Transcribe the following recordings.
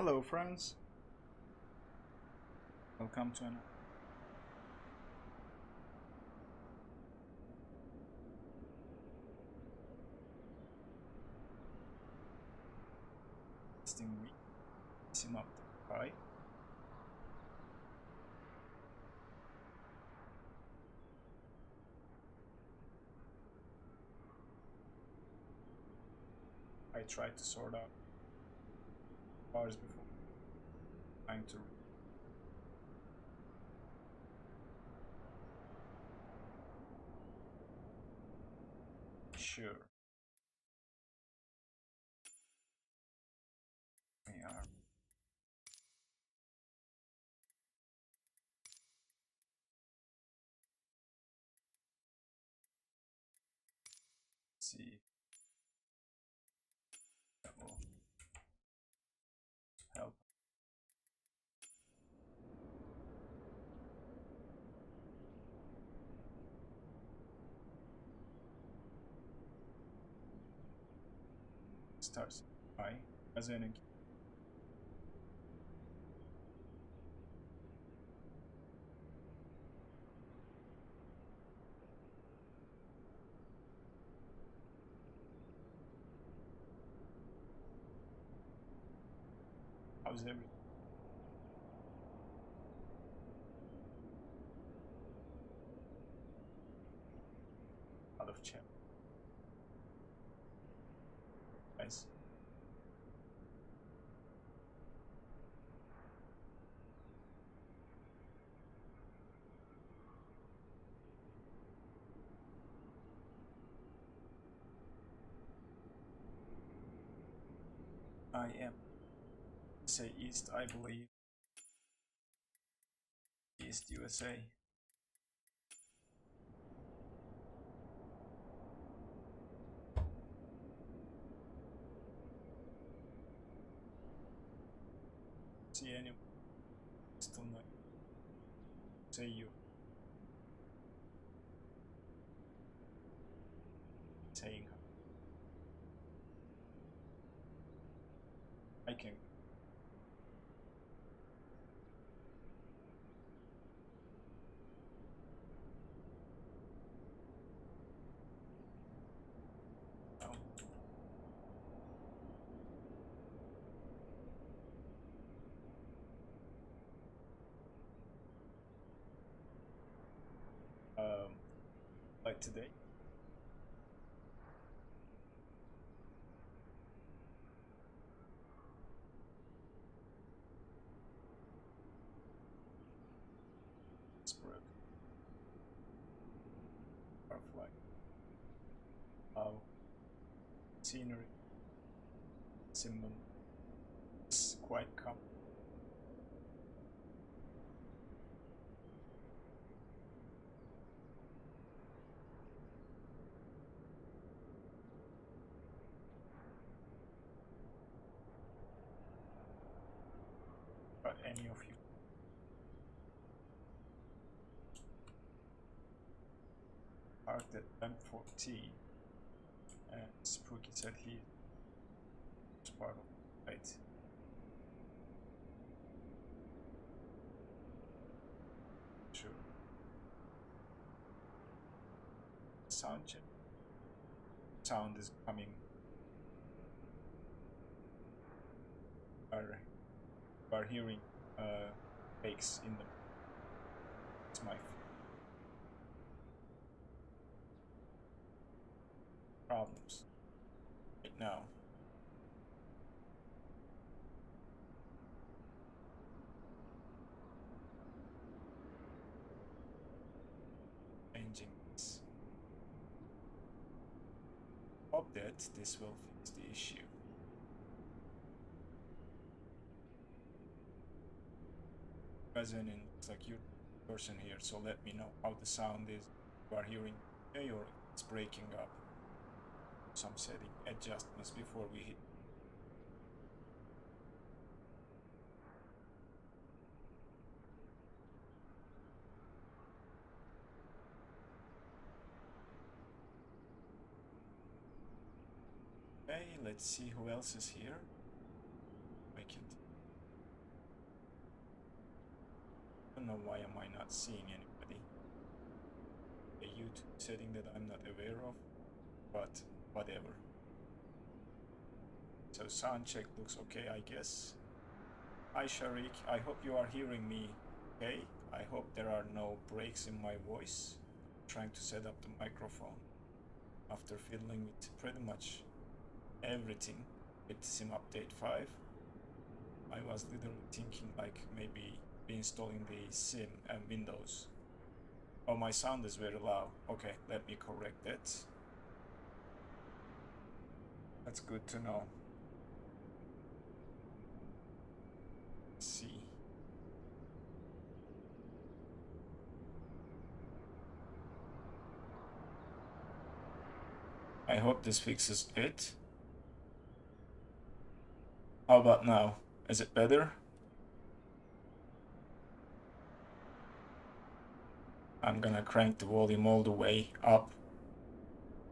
Hello friends, welcome to another testing week. Sim up the pie. I tried to sort out bars before trying to sure we are. Let's see, that will help. Starts by as an how's everything? Out of chat. Nice. I am say East, I believe. East USA. See anyone still not say you saying I can now. Like today. Innsbruck. Butterfly. Scenery. Simon is quite calm. But any of you parked at M4T and Spooky said he was part of the fight. Sure. Sound check. Sound is coming. Are hearing fakes in the. It's my problems right now. Changing this. Hope that this will fix the issue. Cousin, and it's like you're the person here, so let me know how the sound is. You are hearing okay, or it's breaking up. Some setting adjustments before we hit. Okay, let's see who else is here. I can don't know why am I not seeing anybody. A YouTube setting that I'm not aware of, but whatever. So sound check looks okay, I guess. Hi Sharik, I hope you are hearing me okay. I hope there are no breaks in my voice. I'm trying to set up the microphone after fiddling with pretty much everything with Sim Update 5. I was literally thinking like maybe reinstalling the Sim and Windows. Oh, my sound is very loud. Okay, let me correct that. That's good to know. Let's see. I hope this fixes it. How about now? Is it better? I'm gonna crank the volume all the way up.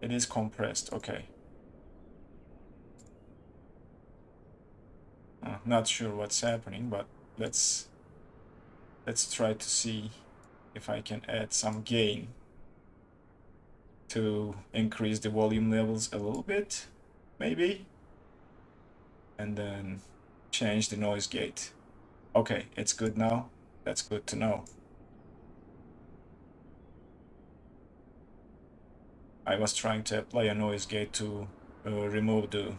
It is compressed, okay. Not sure what's happening, but let's try to see if I can add some gain to increase the volume levels a little bit, maybe, and then change the noise gate. Okay, it's good now. That's good to know. I was trying to apply a noise gate to remove the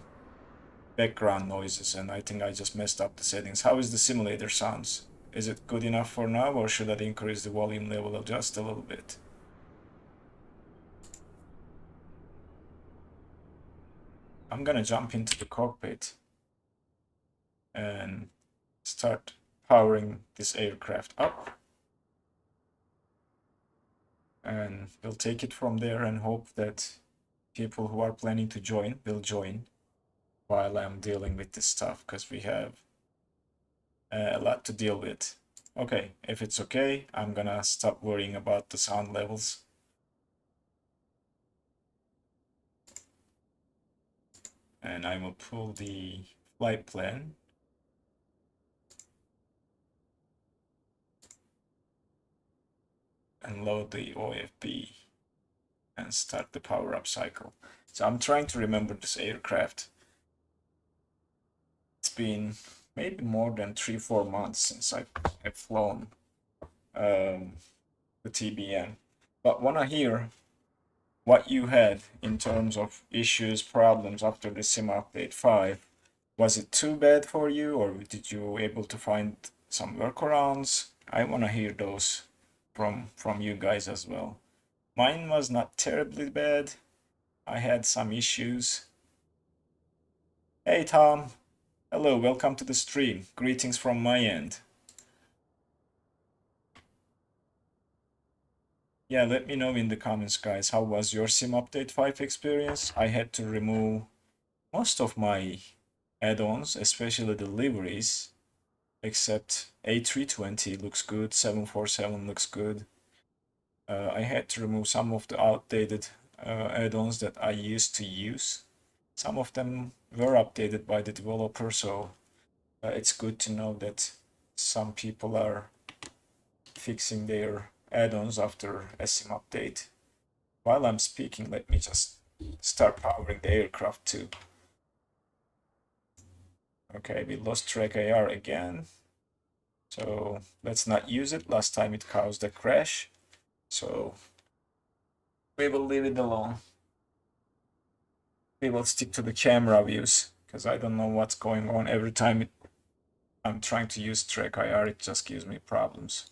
background noises, and I think I just messed up the settings. How is the simulator sounds? Is it good enough for now, or should I increase the volume level just a little bit? I'm gonna jump into the cockpit and start powering this aircraft up. And we'll take it from there and hope that people who are planning to join will join while I'm dealing with this stuff, because we have a lot to deal with. Okay, if it's okay, I'm gonna stop worrying about the sound levels. And I will pull the flight plan. And load the OFB and start the power up cycle. So I'm trying to remember this aircraft. It's been maybe more than 3-4 months since I've flown the TBM. But wanna hear what you had in terms of issues, problems after the Sim Update 5. Was it too bad for you, or did you able to find some workarounds? I wanna hear those from you guys as well. Mine was not terribly bad. I had some issues. Hey Tom, hello, welcome to the stream. Greetings from my end. Yeah, let me know in the comments, guys. How was your Sim Update 5 experience? I had to remove most of my add-ons, especially the liveries, except A320 looks good, 747 looks good. I had to remove some of the outdated add-ons that I used to use. Some of them were updated by the developer, so it's good to know that some people are fixing their add-ons after a Sim update. While I'm speaking, let me just start powering the aircraft too. Okay, we lost track AR again. So let's not use it. Last time it caused a crash. So we will leave it alone. We will stick to the camera views, because I don't know what's going on. Every time I'm trying to use track IR, it just gives me problems.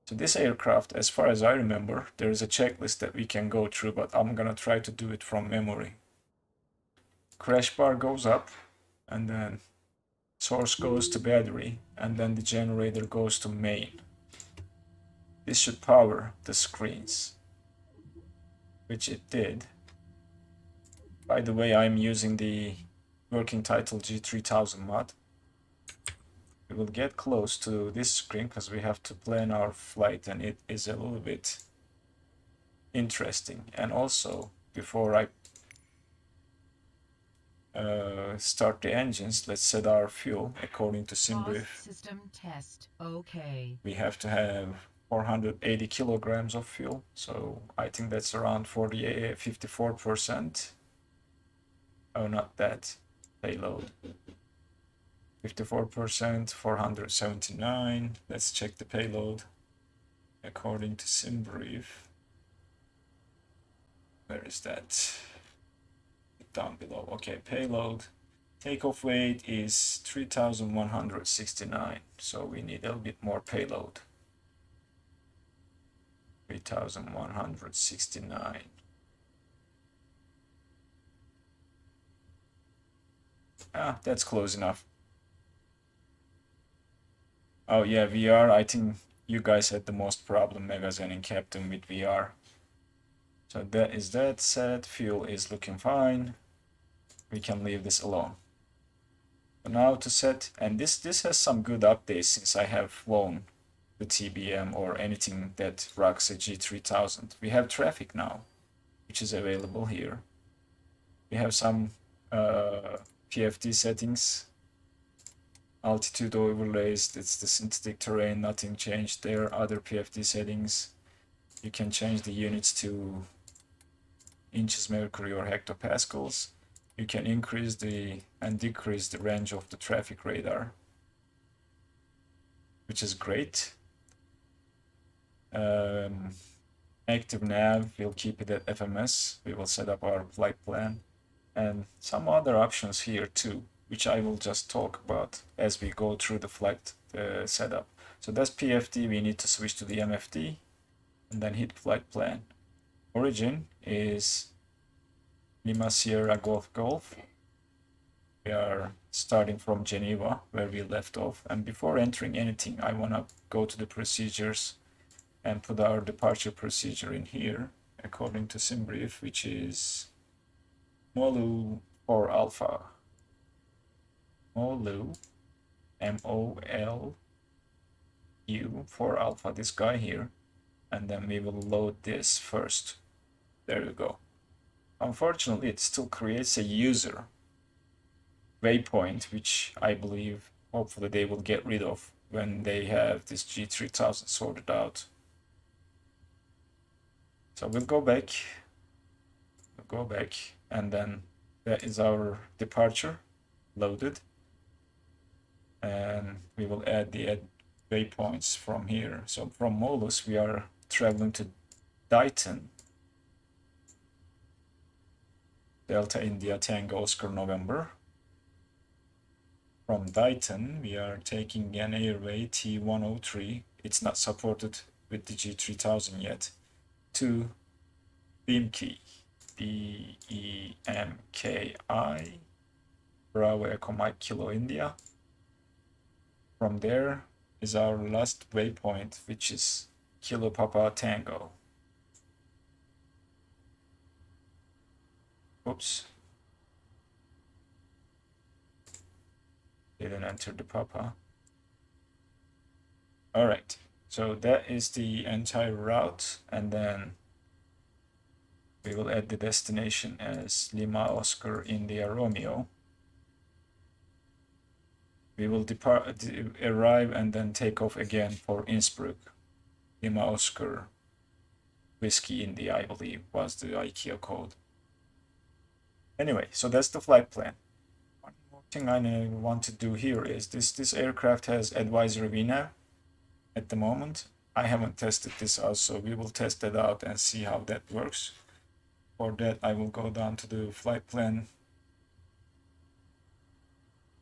So this aircraft, as far as I remember, there is a checklist that we can go through, but I'm gonna try to do it from memory. Crash bar goes up, and then source goes to battery, and then the generator goes to main. This should power the screens, which it did. By the way, I'm using the working title G3000 mod. We will get close to this screen because we have to plan our flight, and it is a little bit interesting. And also, before I start the engines. Let's set our fuel according to SimBrief. System test. Okay. We have to have 480 kilograms of fuel, so I think that's around 54%. Oh, not that. Payload. 54%, 479. Let's check the payload according to SimBrief. Where is that? Down below. Okay, payload. Takeoff weight is 3,169, so we need a little bit more payload. 3,169. That's close enough. Oh yeah, VR, I think you guys had the most problem, Magazine and Captain, with VR. So that is that set. Fuel is looking fine. We can leave this alone. So now to set, and this has some good updates since I have flown the TBM or anything that rocks a G3000. We have traffic now, which is available here. We have some PFD settings, altitude overlays, it's the synthetic terrain, nothing changed there. Other PFD settings, you can change the units to inches mercury or hectopascals. You can increase and decrease the range of the traffic radar, which is great. Active nav, we'll keep it at FMS. We will set up our flight plan and some other options here too, which I will just talk about as we go through the flight setup. So that's PFD. We need to switch to the MFD and then hit flight plan. Origin is Lima Sierra Golf Golf. We are starting from Geneva where we left off, and before entering anything I want to go to the procedures and put our departure procedure in here according to SimBrief, which is MOLU for Alpha. MOLU, M-O-L-U for Alpha, this guy here, and then we will load this first. There you go. Unfortunately, it still creates a user waypoint, which I believe hopefully they will get rid of when they have this G3000 sorted out. So we'll go back, and then that is our departure loaded, and we will add the waypoints from here. So from MOLUS we are traveling to DITON, Delta India Tango Oscar November. From DITON we are taking an airway T103, it's not supported with the G3000 yet, to BEMKI, B-E-M-K-I, Bravo Echo Mike Kilo India. From there is our last waypoint, which is Kilo Papa Tango. Oops. Didn't enter the Papa. All right, so that is the entire route, and then we will add the destination as Lima Oscar India Romeo. We will arrive and then take off again for Innsbruck. Lima Oscar Whiskey India, I believe, was the IKEA code. Anyway, so that's the flight plan. One more thing I want to do here is this aircraft has advisory VNAV at the moment. I haven't tested this out, so we will test that out and see how that works. For that, I will go down to the flight plan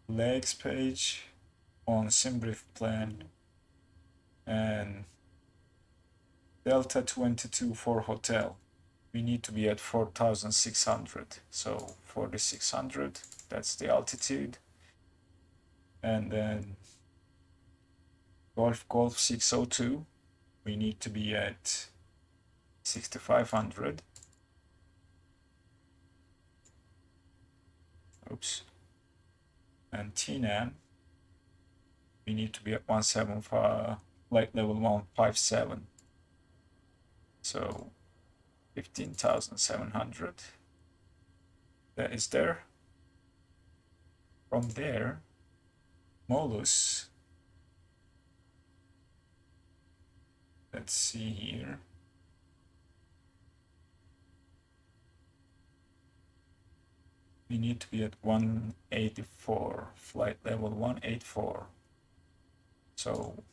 legs page on SimBrief plan, and Delta 22 for hotel. We need to be at 4,600. So 4,600, that's the altitude. And then Golf 602, we need to be at 6,500. Oops. And TNAM, we need to be at 175, flight level 157. So 15,700. That is there. From there, MOLUS. Let's see here. We need to be at 184, flight level 184. So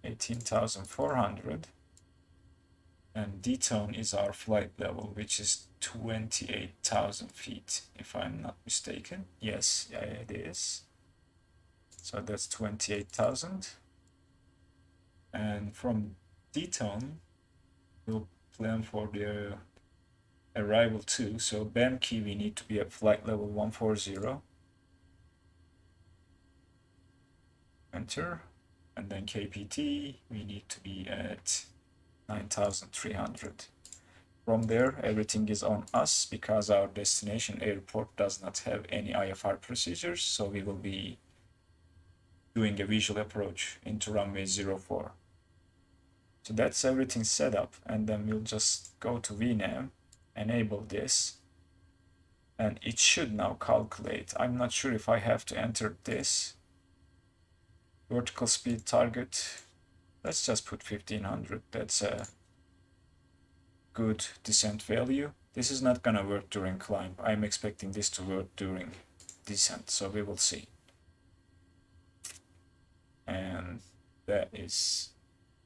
18,400. And DITON is our flight level, which is 28,000 feet, if I'm not mistaken. Yes, yeah, it is. So that's 28,000. And from DITON, we'll plan for the arrival too. So BEMKI, we need to be at flight level 140. Enter. And then KPT, we need to be at 9,300. From there, everything is on us because our destination airport does not have any IFR procedures, so we will be doing a visual approach into runway 04. So that's everything set up, and then we'll just go to VNAV, enable this, and it should now calculate. I'm not sure if I have to enter this. Vertical speed target, let's just put 1500. That's a good descent value. This is not gonna work during climb. I'm expecting this to work during descent, so we will see. And that is,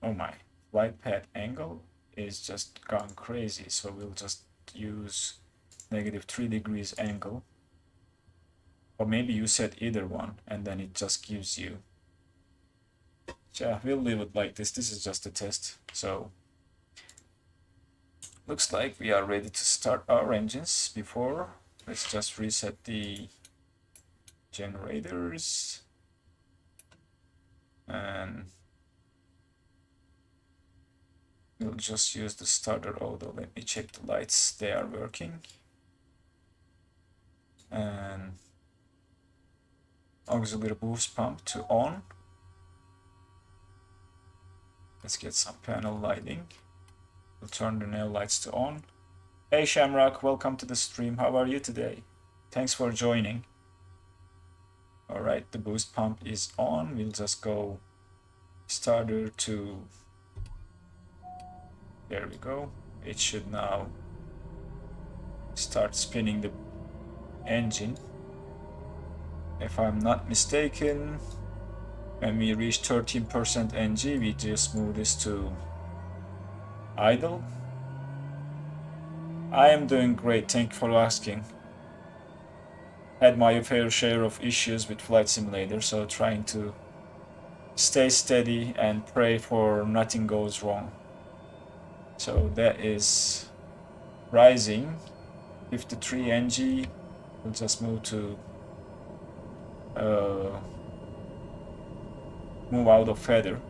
oh my, flight path angle is just gone crazy, so we'll just use -3 degrees angle, or maybe you set either one and then it just gives you. Yeah, we'll leave it like this. This is just a test. So looks like we are ready to start our engines. Before, let's just reset the generators, and we'll just use the starter auto. Let me check the lights, they are working. And auxiliary boost pump to on. Let's get some panel lighting. We'll turn the nail lights to on. Hey Shamrock, welcome to the stream. How are you today? Thanks for joining. Alright, the boost pump is on. We'll just go starter to, there we go. It should now start spinning the engine. If I'm not mistaken, when we reach 13% NG, we just move this to idle. I am doing great, thank you for asking. Had my fair share of issues with Flight Simulator, so trying to stay steady and pray for nothing goes wrong. So that is rising, 53 NG. We'll just move to move out of feather,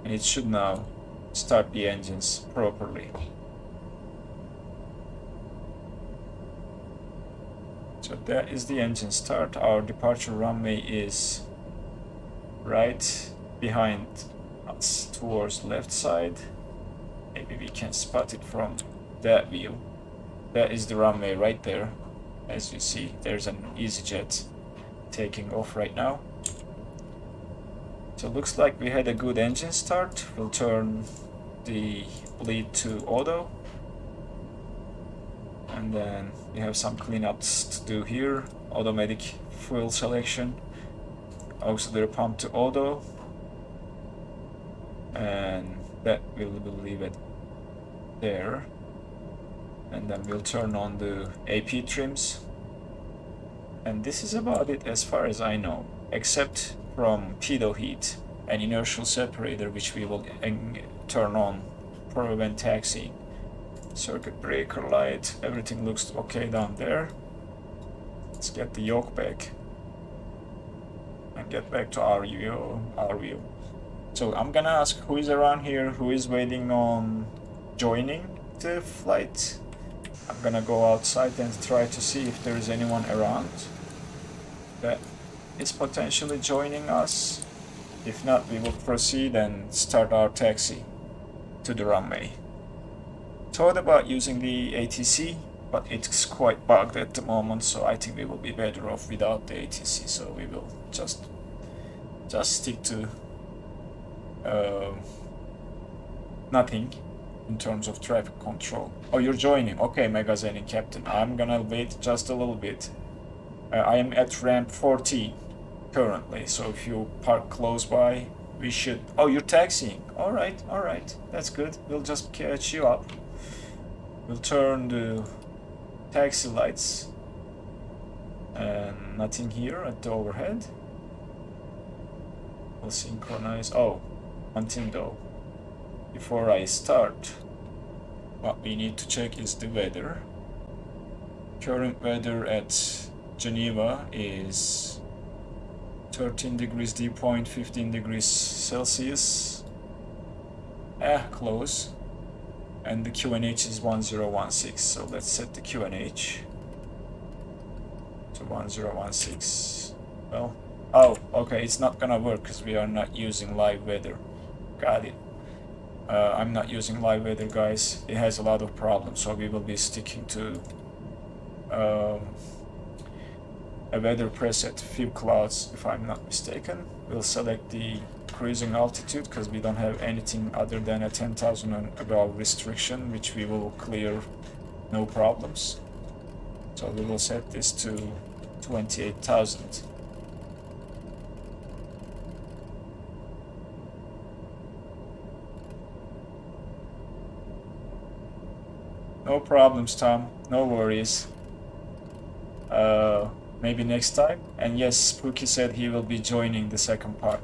and it should now start the engines properly. So that is the engine start. Our departure runway is right behind us towards the left side. Maybe we can spot it from that view. That is the runway right there. As you see, there's an EasyJet taking off right now. So it looks like we had a good engine start. We'll turn the bleed to auto. And then we have some cleanups to do here. Automatic fuel selection. Auxiliary pump to auto. And that we'll leave it there. And then we'll turn on the AP trims. And this is about it as far as I know, except from pitot heat and inertial separator, which we will turn on when taxiing. Circuit breaker light, everything looks okay down there. Let's get the yoke back and get back to our view. So I'm gonna ask who is around here, who is waiting on joining the flight. I'm gonna go outside and try to see if there is anyone around that is potentially joining us. If not, we will proceed and start our taxi to the runway. Thought about using the ATC, but it's quite bugged at the moment, so I think we will be better off without the ATC. So we will just stick to nothing in terms of traffic control. Oh, you're joining. Okay, Megazenin Captain. I'm gonna wait just a little bit. I am at ramp 14 currently, so if you park close by, we should... Oh, you're taxiing. All right, that's good. We'll just catch you up. We'll turn the taxi lights, and nothing here at the overhead. We'll synchronize. Oh, one thing though, before I start, what we need to check is the weather. Current weather at Geneva is 13 degrees dew point, 15 degrees Celsius. Close. And the QNH is 1016, so let's set the QNH to 1016. Well, oh, okay, it's not gonna work because we are not using live weather. Got it. I'm not using live weather, guys. It has a lot of problems, so we will be sticking to a weather preset, few clouds, if I'm not mistaken. We'll select the cruising altitude because we don't have anything other than a 10,000 and above restriction, which we will clear no problems. So we will set this to 28,000. No problems, Tom. No worries. Maybe next time. And yes, Spooky said he will be joining the second part.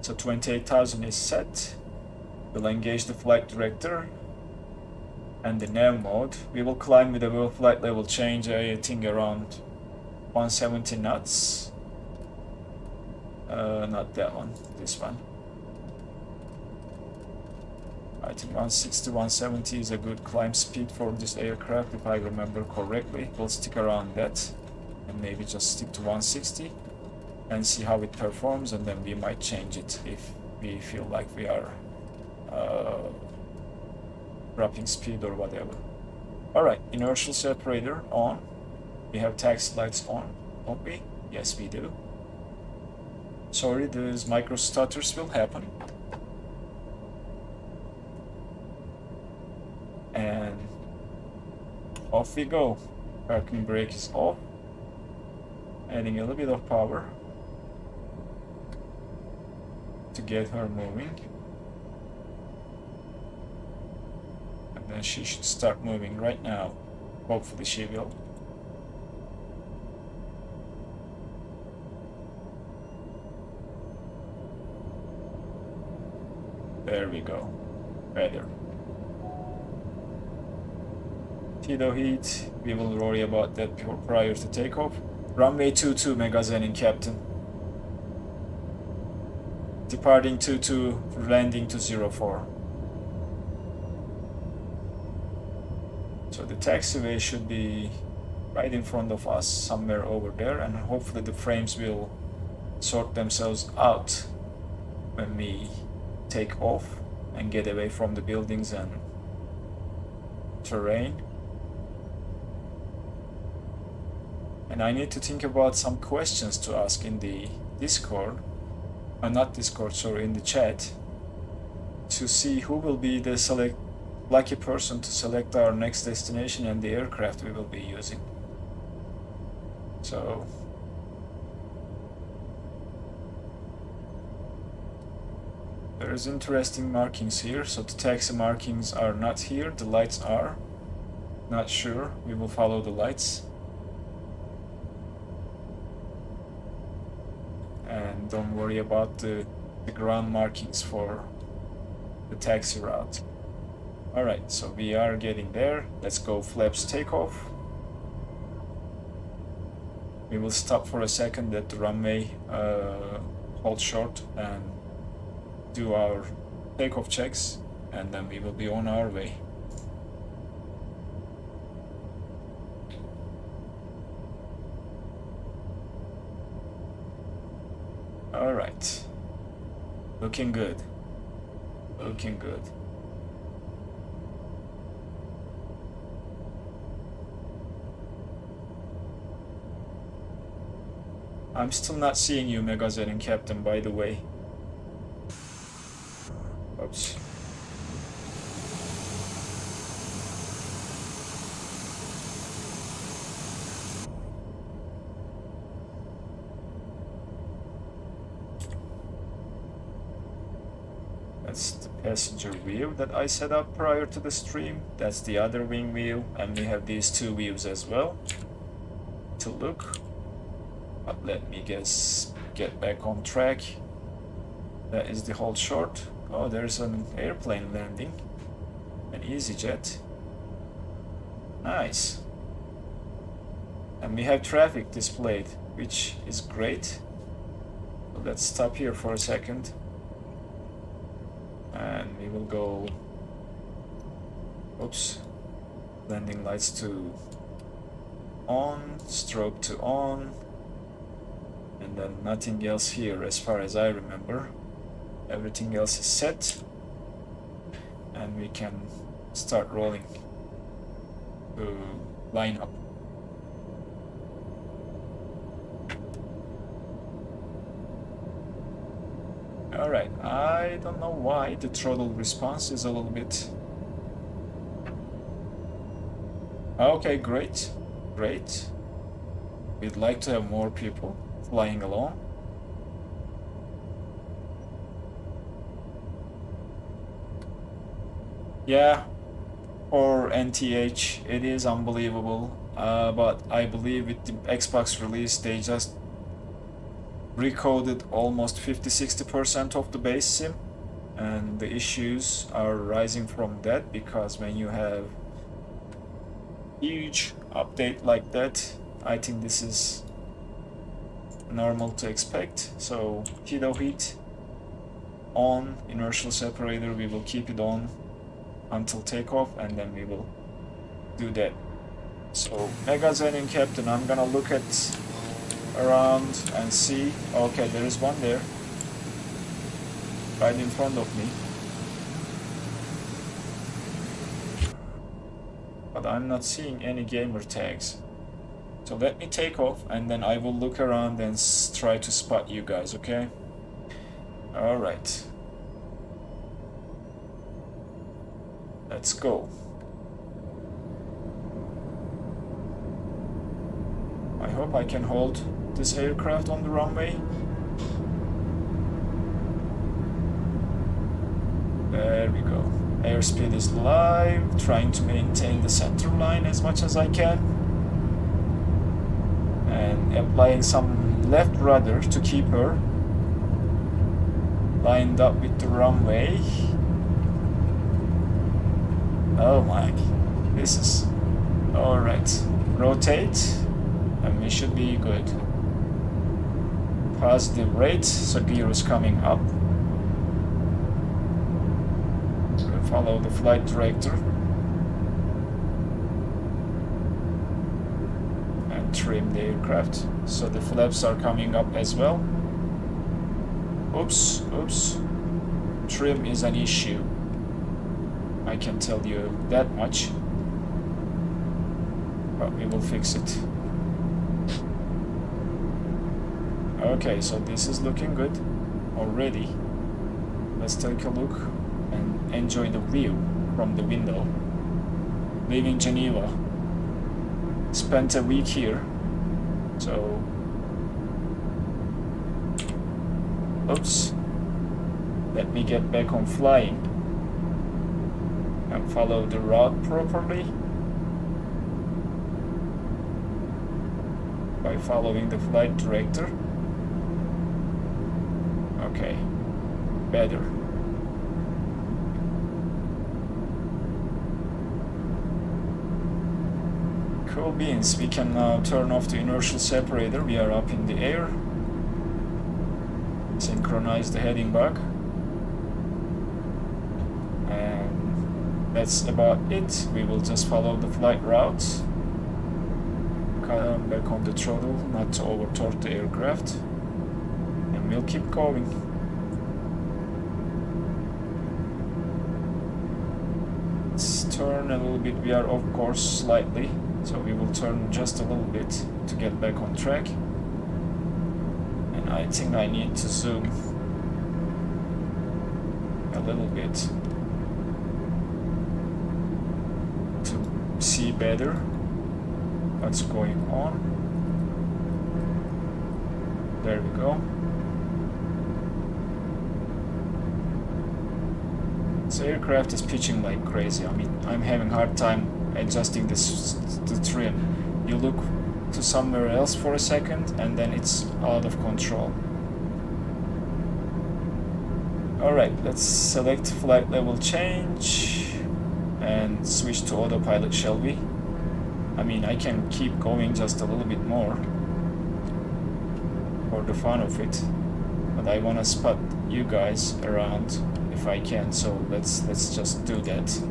So 28,000 is set. We'll engage the flight director and the nav mode. We will climb with a flight level change, I think around 170 knots. Not that one, this one. I think 160, 170 is a good climb speed for this aircraft, if I remember correctly. We'll stick around that and maybe just stick to 160 and see how it performs, and then we might change it if we feel like we are dropping speed or whatever. Alright, inertial separator on. We have taxi lights on, don't we? Yes, we do. Sorry, these micro stutters will happen. And off we go. Parking brake is off. Adding a little bit of power to get her moving. And then she should start moving right now. Hopefully she will. There we go. Better. Tidal heat, we will worry about that prior to takeoff. Runway 22, Megazenin Captain. Departing 22, landing to 04. So the taxiway should be right in front of us, somewhere over there, and hopefully the frames will sort themselves out when we take off and get away from the buildings and terrain. And I need to think about some questions to ask in the Discord, not Discord, sorry, in the chat, to see who will be the lucky person to select our next destination and the aircraft we will be using. So there's interesting markings here. So the taxi markings are not here, the lights are. Not sure, we will follow the lights. And don't worry about the ground markings for the taxi route. Alright, so we are getting there. Let's go flaps takeoff. We will stop for a second at the runway, hold short and do our takeoff checks, and then we will be on our way. Alright, looking good, looking good. I'm still not seeing you, Megazen and Captain, by the way. Oops. That's the passenger view that I set up prior to the stream. That's the other wing view, and we have these two views as well to look. But let me get back on track. That is the hold short. Oh, there's an airplane landing. An EasyJet. Nice. And we have traffic displayed, which is great. So let's stop here for a second. And we will go, oops, landing lights to on, strobe to on, and then nothing else here as far as I remember. Everything else is set, and we can start rolling to line up. Alright, I don't know why the throttle response is a little bit... Okay, great, great. We'd like to have more people flying along. Yeah, for NTH, it is unbelievable, but I believe with the Xbox release, they just recoded almost 50-60% of the base sim, and the issues are rising from that, because when you have huge update like that, I think this is normal to expect. So Hito heat on, inertial separator, we will keep it on until takeoff, and then we will do that. So Megazen and Captain, I'm gonna look at around and see. Okay, there is one there right in front of me, but I'm not seeing any gamer tags. So let me take off, and then I will look around and try to spot you guys, okay? Alright, let's go. I hope I can hold this aircraft on the runway. There we go. Airspeed is live, trying to maintain the center line as much as I can. And applying some left rudder to keep her lined up with the runway. Oh my, this is... Alright, rotate, and we should be good. Positive rate, so gear is coming up. We'll follow the flight director. And trim the aircraft, so the flaps are coming up as well. Oops, oops. Trim is an issue, I can tell you that much. But we will fix it. Okay, so this is looking good already. Let's take a look and enjoy the view from the window. Leaving Geneva. Spent a week here, so... Oops. Let me get back on flying and follow the route properly by following the flight director. Okay, better. Cool beans, we can now turn off the inertial separator. We are up in the air. Synchronize the heading back. And that's about it. We will just follow the flight route. Come back on the throttle, not to over torque the aircraft. And we'll keep going. Let's turn a little bit. We are off course slightly, so we will turn just a little bit to get back on track. I think I need to zoom a little bit to see better what's going on. There we go. This aircraft is pitching like crazy. I mean, I'm having a hard time adjusting the trim. You look to somewhere else for a second and then it's out of control. Alright, let's select flight level change and switch to autopilot, shall we? I mean, I can keep going just a little bit more for the fun of it, but I want to spot you guys around if I can, so let's just do that.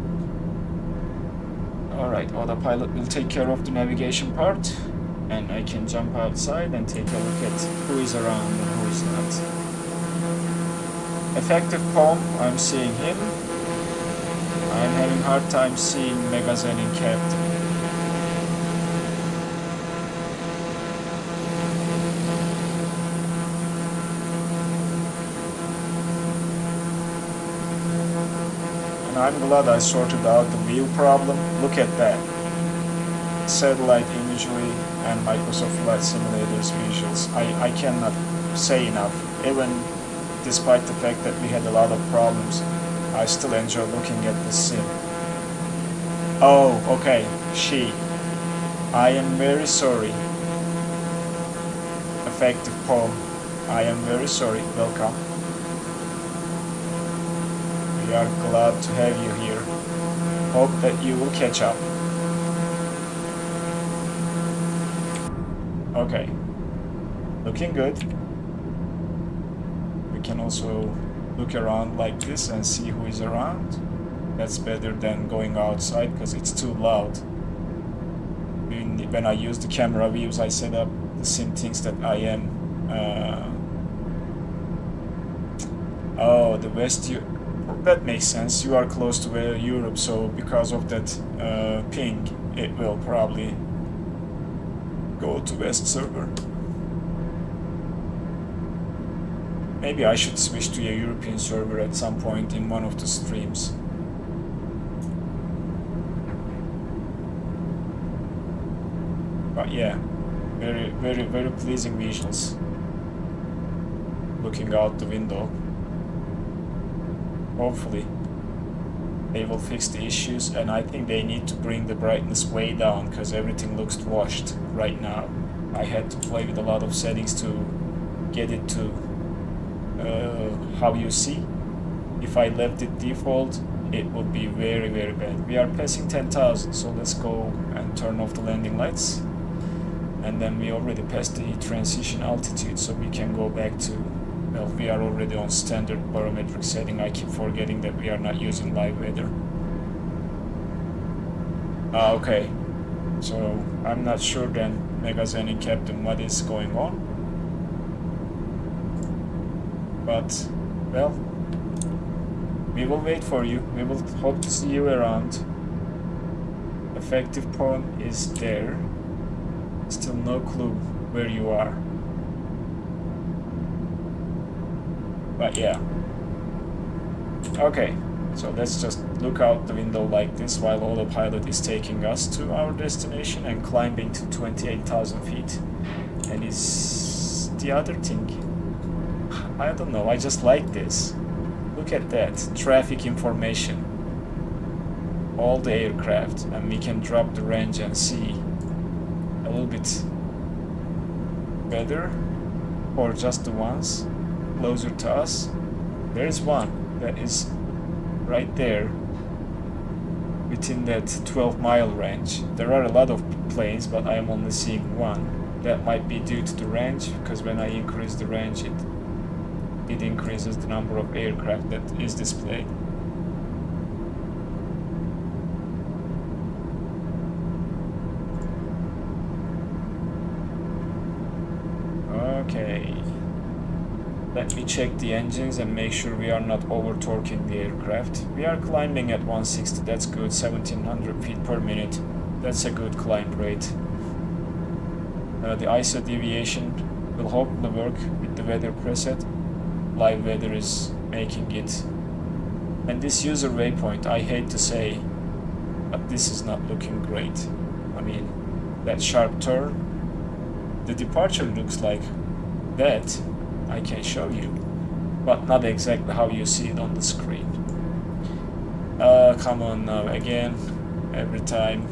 Alright, autopilot will take care of the navigation part, and I can jump outside and take a look at who is around and who is not. Effective palm, I'm seeing him. I'm having a hard time seeing Magazine in Captain. And I'm glad I sorted out the wheel problem. Look at that. Satellite imagery and Microsoft Flight Simulator's visuals. I cannot say enough. Even despite the fact that we had a lot of problems, I still enjoy looking at the sim. Oh, okay, she. I am very sorry. Effective poem. I am very sorry. Welcome. We are glad to have you here. Hope that you will catch up. Okay. Looking good. We can also look around like this and see who is around. That's better than going outside because it's too loud. When I use the camera views, I set up the sim thinks that I am oh, the West. That makes sense. You are close to Europe, so because of that ping, it will probably go to West server. Maybe I should switch to a European server at some point in one of the streams. But yeah, very pleasing visuals. Looking out the window. Hopefully they will fix the issues, and I think they need to bring the brightness way down because everything looks washed right now. I had to play with a lot of settings to get it to how you see. If I left it default, it would be very bad. We are passing 10,000, so let's go and turn off the landing lights. And then we already passed the transition altitude, so we can go back to, well, we are already on standard barometric setting. I keep forgetting that we are not using live weather. Okay, so I'm not sure then, Magazine and Captain, what is going on. But, well, we will wait for you. We will hope to see you around. Effective point is there. Still no clue where you are. But yeah. Okay, so let's just look out the window like this while autopilot is taking us to our destination and climbing to 28,000 feet. And is the other thing, I don't know, I just like this. Look at that, traffic information. All the aircraft, and we can drop the range and see a little bit better, or just the ones closer to us. There is one that is right there within that 12-mile range. There are a lot of planes, but I am only seeing one. That might be due to the range, because when I increase the range, it increases the number of aircraft that is displayed. Okay, let me check the engines and make sure we are not over-torquing the aircraft. We are climbing at 160, that's good, 1700 feet per minute. That's a good climb rate. The ISO deviation will hopefully work with the weather preset. Live weather is making it. And this user waypoint, I hate to say, but this is not looking great. I mean, that sharp turn, the departure looks like that. I can show you, but not exactly how you see it on the screen. Come on now, again, every time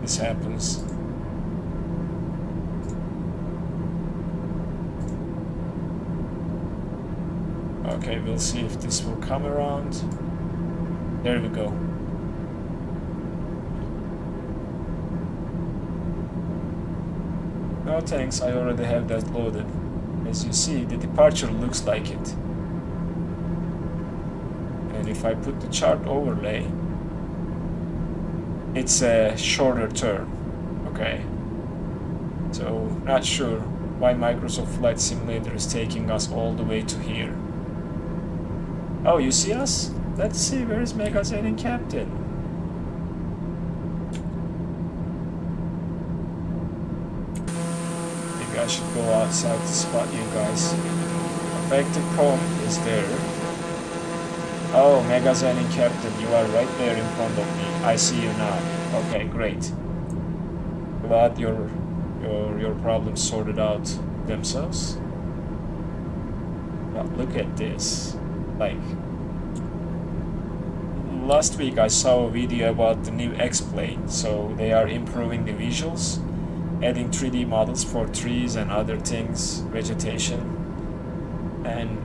this happens. Okay, we'll see if this will come around. There we go. No thanks, I already have that loaded. As you see, the departure looks like it. And if I put the chart overlay, it's a shorter turn. Okay. So, not sure why Microsoft Flight Simulator is taking us all the way to here. Oh, you see us? Let's see, where is Magazine and Captain? Maybe I should go outside to spot you guys. Effective Prom is there. Oh, Magazine and Captain, you are right there in front of me. I see you now. Okay, great. Glad your problems sorted out themselves. But look at this. Like, last week I saw a video about the new X-Plane, so they are improving the visuals, adding 3D models for trees and other things, vegetation, and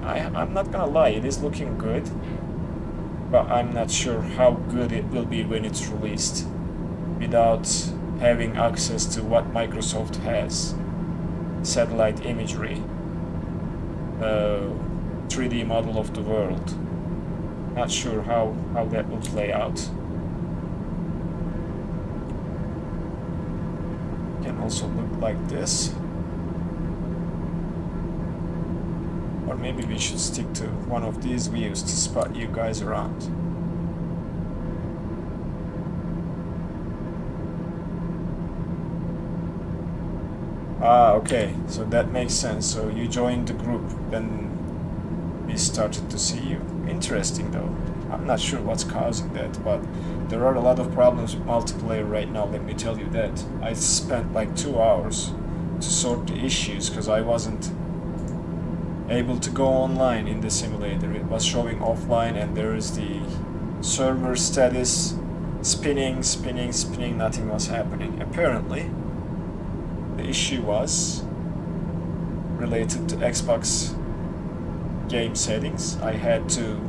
I'm not gonna lie, it is looking good, but I'm not sure how good it will be when it's released without having access to what Microsoft has, satellite imagery, 3D model of the world. Not sure how that will play out. Can also look like this. Or maybe we should stick to one of these views to spot you guys around. Ah, okay, so that makes sense. So you joined the group, then we started to see you. Interesting though. I'm not sure what's causing that, but there are a lot of problems with multiplayer right now, let me tell you that. I spent like 2 hours to sort the issues because I wasn't able to go online in the simulator. It was showing offline and there is the server status spinning, nothing was happening. Apparently, the issue was related to Xbox game settings. I had to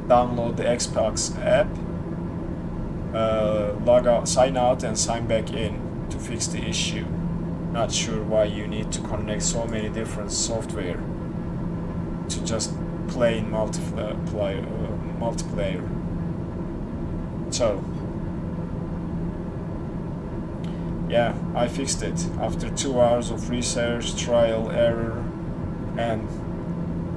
download the Xbox app, log out, sign out and sign back in to fix the issue. Not sure why you need to connect so many different software to just play in multiplayer. So yeah, I fixed it after 2 hours of research, trial, error, and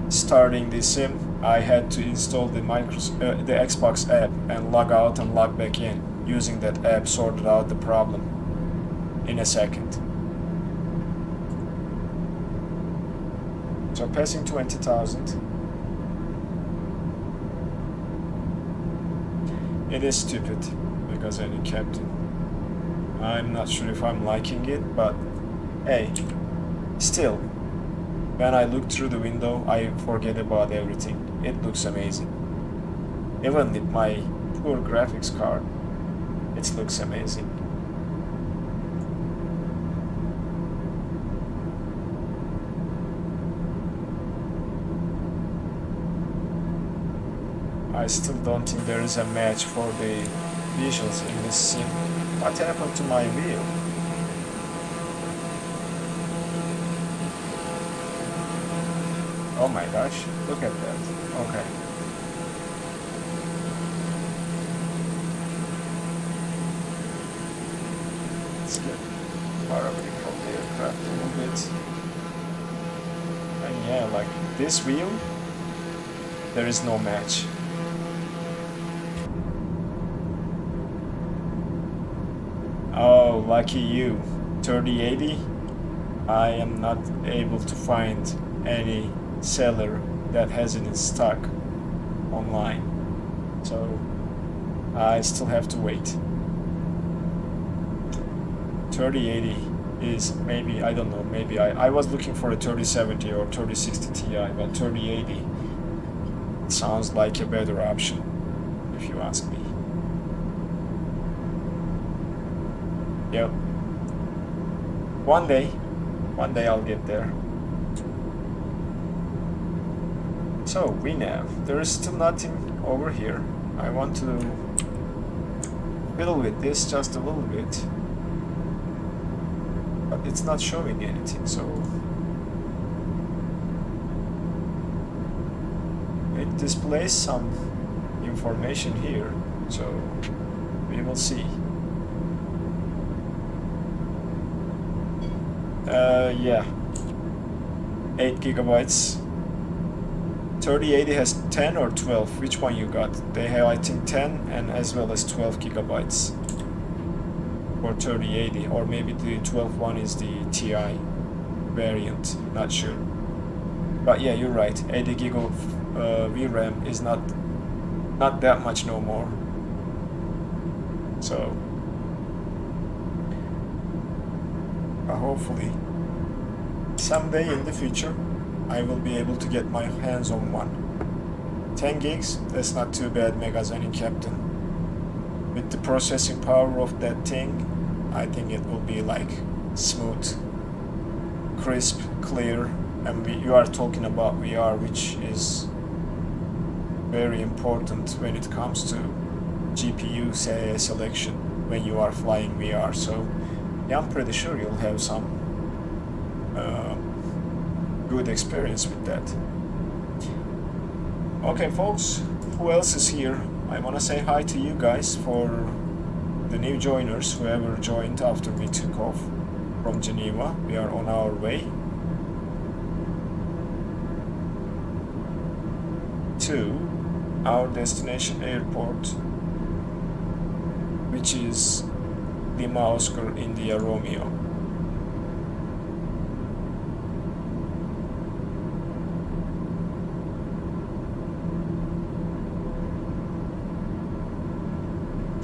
starting the sim. I had to install the Xbox app and log out and log back in. Using that app sorted out the problem in a second. So passing 20,000. It is stupid because any captain. I'm not sure if I'm liking it, but hey, still, when I look through the window, I forget about everything. It looks amazing. Even with my poor graphics card, it looks amazing. I still don't think there is a match for the visuals in this sim. What happened to my wheel? Oh my gosh, look at that. Okay. Let's get far away from the aircraft a little bit. And yeah, like this wheel, there is no match. Oh, lucky you. 3080? I am not able to find any seller that has it in stock online, so I still have to wait. 3080 is maybe, I don't know, maybe I was looking for a 3070 or 3060 Ti, but 3080 sounds like a better option if you ask me. Yep. One day I'll get there. So WinAV, there is still nothing over here. I want to fiddle with this just a little bit, but it's not showing anything, so it displays some information here, so we will see. Yeah, 8 gigabytes. 3080 has 10 or 12. Which one you got? They have, I think, 10 and as well as 12 gigabytes for 3080, or maybe the 12 one is the Ti variant. Not sure. But yeah, you're right. 80 gig of VRAM is not that much no more. So hopefully someday in the future I will be able to get my hands on one. 10 gigs, that's not too bad, Megazenin Captain. With the processing power of that thing, I think it will be like smooth, crisp, clear, and you are talking about VR, which is very important when it comes to GPU selection when you are flying VR. So yeah, I'm pretty sure you'll have some good experience with that. Okay folks, who else is here? I want to say hi to you guys, for the new joiners, whoever joined after we took off from Geneva. We are on our way to our destination airport, which is Lima Oscar India Romeo.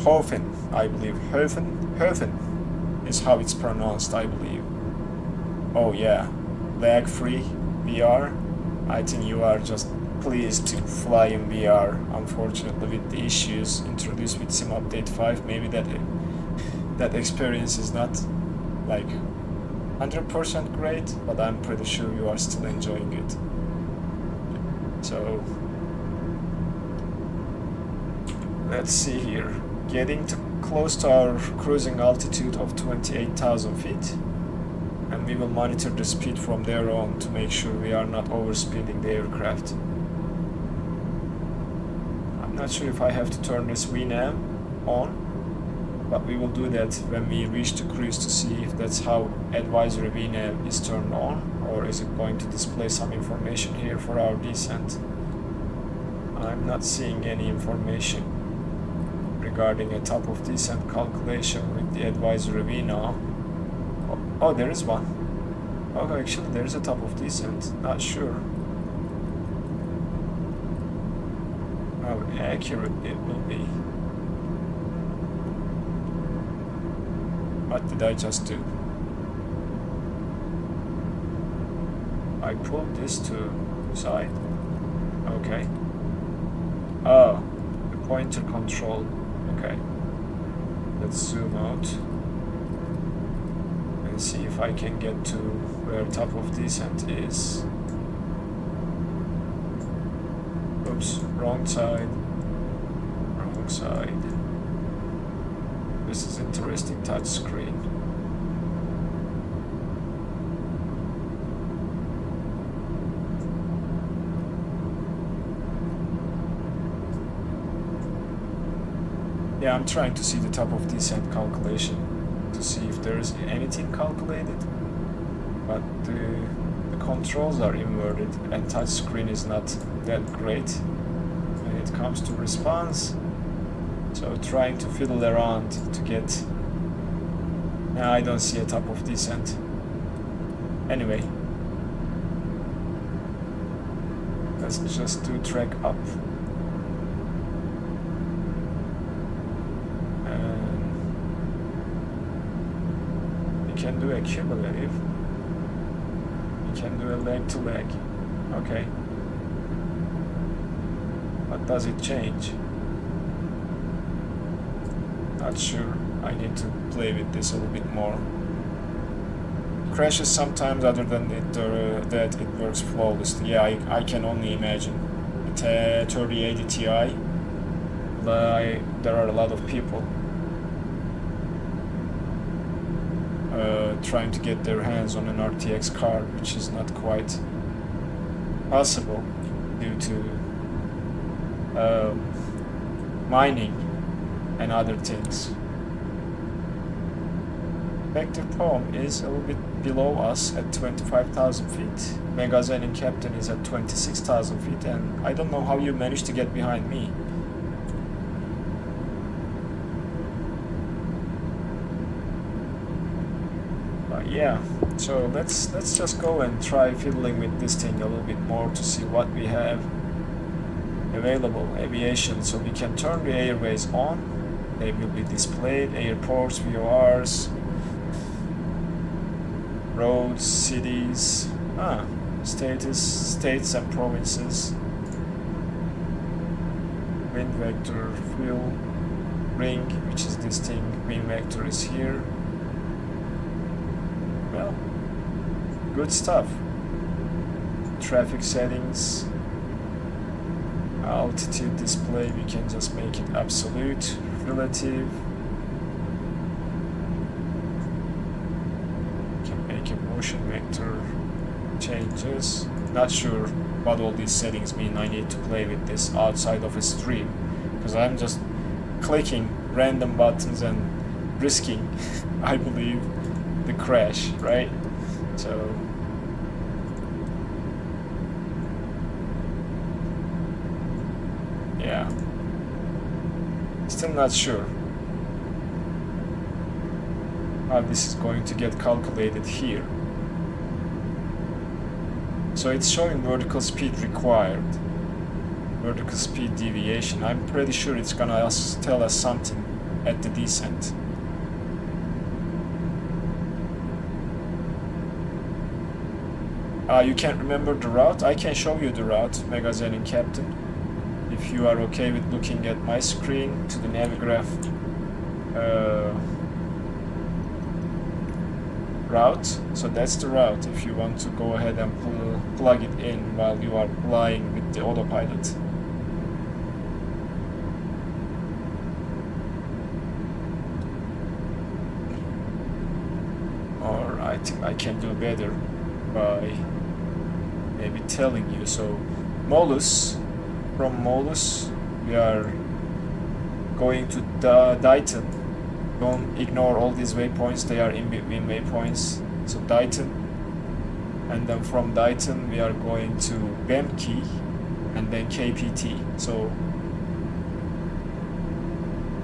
Höfen, I believe. Höfen is how it's pronounced, I believe. Oh yeah, lag-free VR. I think you are just pleased to fly in VR. Unfortunately, with the issues introduced with Sim Update 5, maybe that experience is not like 100% great, but I'm pretty sure you are still enjoying it. So let's see here. Getting close to our cruising altitude of 28,000 feet, and we will monitor the speed from there on to make sure we are not overspeeding the aircraft. I'm not sure if I have to turn this VNAV on, but we will do that when we reach the cruise to see if that's how advisory VNAV is turned on, or is it going to display some information here for our descent. I'm not seeing any information regarding a top of descent calculation with the advisory VNAV. Oh, there is one. Oh, actually there is a top of descent. Not sure how accurate it will be. What did I just do? I pulled this to side. Okay. Oh, the pointer control. Okay. Let's zoom out and see if I can get to where top of descent is. Oops, wrong side. Wrong side. This is interesting touch screen. Yeah, I'm trying to see the top of descent calculation to see if there is anything calculated, but the controls are inverted and touch screen is not that great when it comes to response. So trying to fiddle around to get... Now I don't see a top of descent. Anyway, let's just do track up. And we can do a cumulative. We can do a leg to leg. Okay. But does it change? Not sure. I need to play with this a little bit more. Crashes sometimes, other than that it works flawlessly. Yeah, I can only imagine. At 3080 Ti, there are a lot of people trying to get their hands on an RTX card, which is not quite possible due to mining and other things. Vector Palm is a little bit below us at 25,000 feet. Megazen and Captain is at 26,000 feet, and I don't know how you managed to get behind me. But yeah, so let's just go and try fiddling with this thing a little bit more to see what we have available. Aviation, so we can turn the airways on. They will be displayed. Airports, VORs, roads, cities, states and provinces, wind vector, fuel, ring, which is this thing, wind vector is here. Well, good stuff. Traffic settings, altitude display, we can just make it absolute, relative. Motion vector changes. Not sure what all these settings mean. I need to play with this outside of a stream because I'm just clicking random buttons and risking I believe the crash, right? So yeah, still not sure how this is going to get calculated here. So it's showing vertical speed required, vertical speed deviation. I'm pretty sure it's gonna tell us something at the descent. You can't remember the route? I can show you the route, Megazen and Captain, if you are okay with looking at my screen to the Navigraph route. So that's the route if you want to go ahead and plug it in while you are flying with the autopilot. Or I think I can do better by maybe telling you. So MOLUS, from MOLUS we are going to DITON. Don't ignore all these waypoints, they are in between waypoints. So DITON, and then from DITON we are going to BEMKI and then KPT. So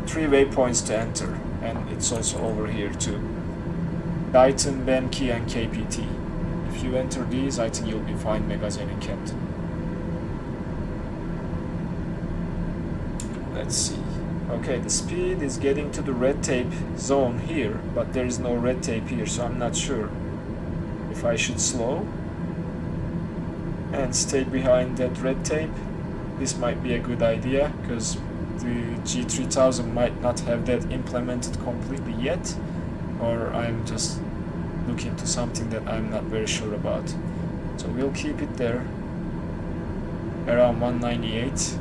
3 waypoints to enter, and it's also over here too. DITON, BEMKI and KPT. If you enter these, I think you'll be fine, Megazen and Captain. Let's see. Okay, the speed is getting to the red tape zone here, but there is no red tape here, so I'm not sure if I should slow and stay behind that red tape. This might be a good idea, because the G3000 might not have that implemented completely yet, or I'm just looking to something that I'm not very sure about. So we'll keep it there, around 198.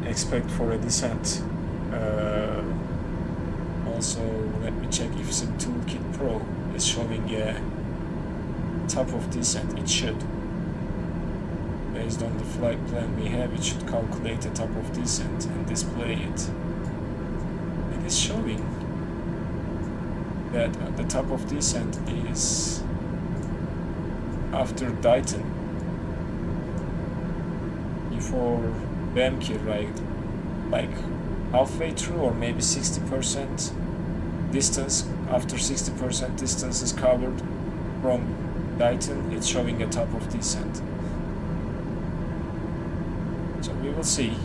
Expect for a descent. Also, let me check if Sim Toolkit Pro is showing a top of descent. It should. Based on the flight plan we have, it should calculate the top of descent and display it. It is showing that the top of descent is after DITON, before BEMKI, right? Like halfway through, or maybe 60% distance. After 60% distance is covered from DITON, it's showing a top of descent. So we will see.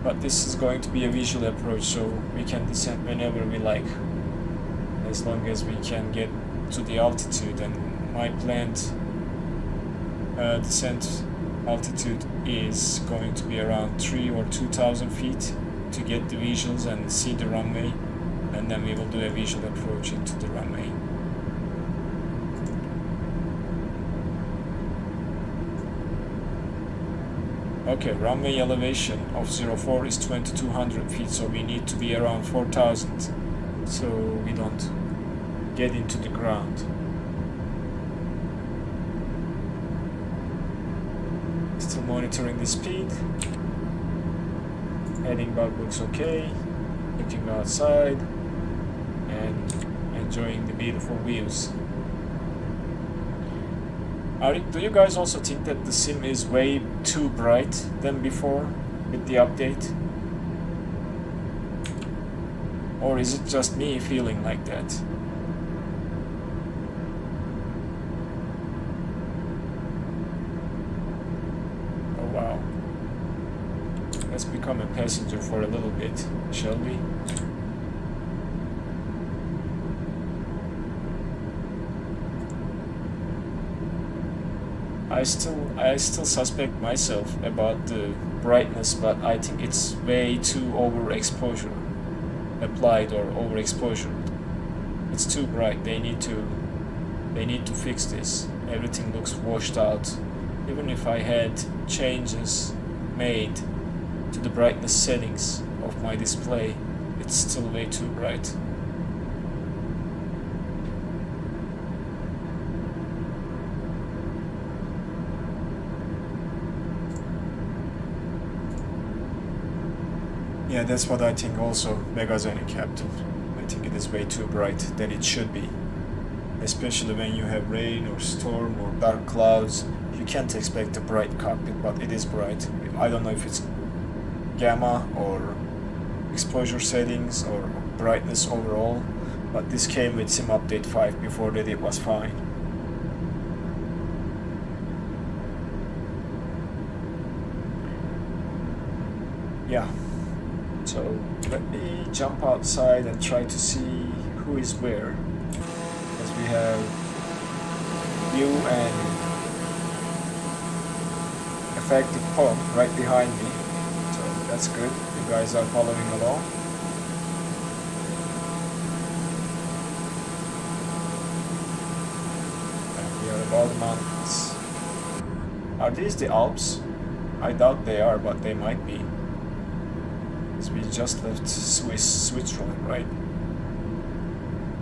But this is going to be a visual approach, so we can descend whenever we like, as long as we can get to the altitude. And my planned descent altitude is going to be around 3 or 2,000 feet to get the visuals and see the runway, and then we will do a visual approach into the runway. Okay, runway elevation of 04 is 2200 feet, so we need to be around 4000 so we don't get into the ground. Still monitoring the speed. Heading back looks okay. Looking outside and enjoying the beautiful views. Do you guys also think that the sim is way too bright than before with the update? Or is it just me feeling like that? Oh wow. Let's become a passenger for a little bit, shall we? I still suspect myself about the brightness, but I think it's way too overexposure applied, or overexposure. It's too bright. They need to fix this. Everything looks washed out. Even if I had changes made to the brightness settings of my display, it's still way too bright. Yeah, that's what I think also, Megazonic Captain. I think it is way too bright than it should be. Especially when you have rain or storm or dark clouds. You can't expect a bright cockpit, but it is bright. I don't know if it's gamma or exposure settings or brightness overall, but this came with Sim Update 5. Before that it was fine. Yeah. So let me jump outside and try to see who is where, because we have you and effective pump right behind me, so that's good. You guys are following along. And we are above the mountains. Are these the Alps? I doubt they are, but they might be. We just left Switzerland, right?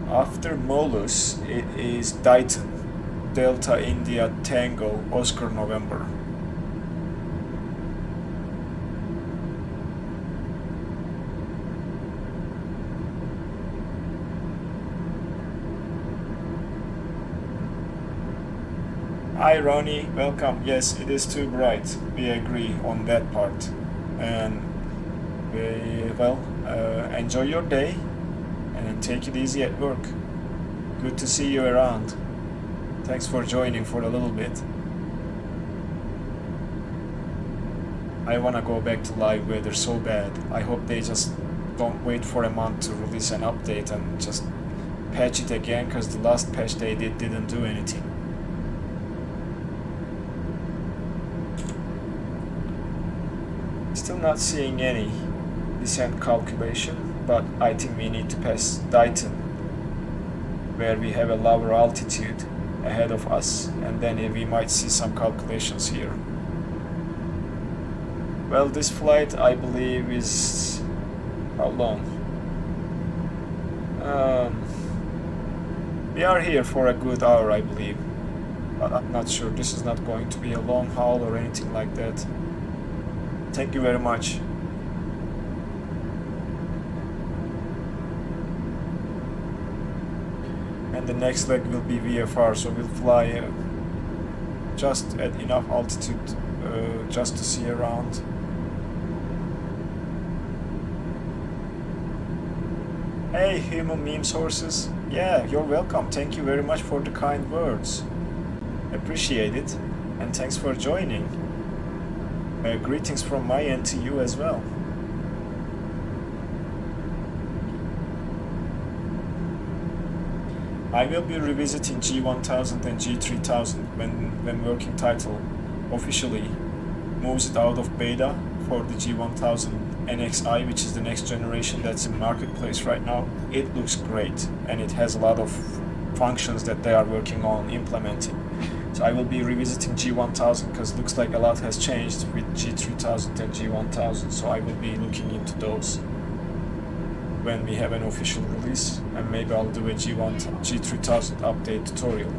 After MOLUS, it is DITON, Delta India Tango Oscar November. Hi Ronnie, welcome. Yes, it is too bright. We agree on that part. And well, enjoy your day and take it easy at work. Good to see you around. Thanks for joining for a little bit. I wanna go back to live weather so bad. I hope they just don't wait for a month to release an update and just patch it again, because the last patch they didn't do anything. Still not seeing any descent calculation, but I think we need to pass DITON, where we have a lower altitude ahead of us, and then we might see some calculations here. Well, this flight I believe is how long? We are here for a good hour, I believe, but I'm not sure. This is not going to be a long haul or anything like that. Thank you very much. And the next leg will be VFR, so we'll fly just at enough altitude just to see around. Hey, human meme sources. Yeah, you're welcome. Thank you very much for the kind words. Appreciate it. And thanks for joining. Greetings from my end to you as well. I will be revisiting G1000 and G3000 when Working Title officially moves it out of beta for the G1000 NXI, which is the next generation that's in marketplace right now. It looks great and it has a lot of functions that they are working on implementing. So I will be revisiting G1000 because it looks like a lot has changed with G3000 and G1000, so I will be looking into those when we have an official release, and maybe I'll do a G3000 update tutorial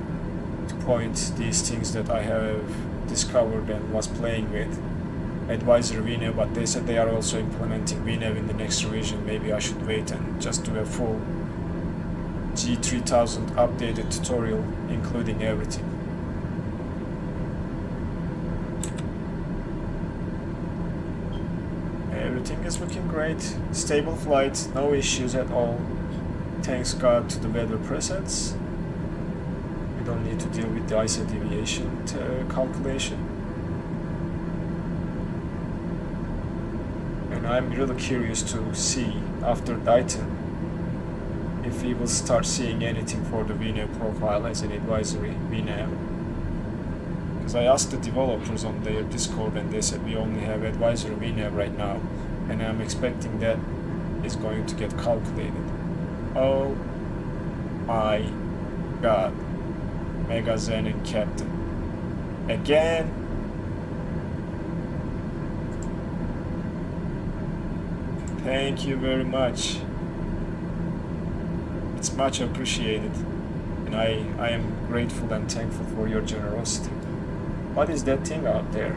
to point these things that I have discovered and was playing with. Advisor VNAV, but they said they are also implementing VNAV in the next revision. Maybe I should wait and just do a full G3000 updated tutorial including everything. Everything is looking great. Stable flight, no issues at all. Thanks God to the weather presets. We don't need to deal with the ISO deviation calculation. And I'm really curious to see after DITON if we will start seeing anything for the VNAV profile as an advisory VNAV. Because I asked the developers on their Discord and they said we only have advisory VNAV right now, and I'm expecting that is going to get calculated. Oh my God, Mega Zen and Captain again. Thank you very much. It's much appreciated, and I am grateful and thankful for your generosity. What is that thing out there?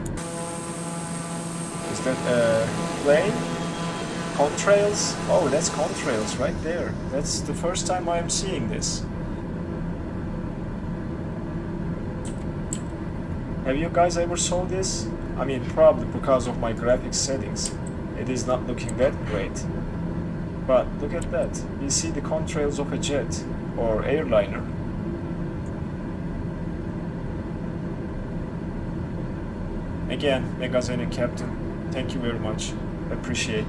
Is that a plane? Contrails? Oh, that's contrails right there. That's the first time I am seeing this. Have you guys ever saw this? I mean, probably because of my graphics settings. It is not looking that great. But look at that. You see the contrails of a jet or airliner. Again, Megazene Captain, thank you very much. Appreciate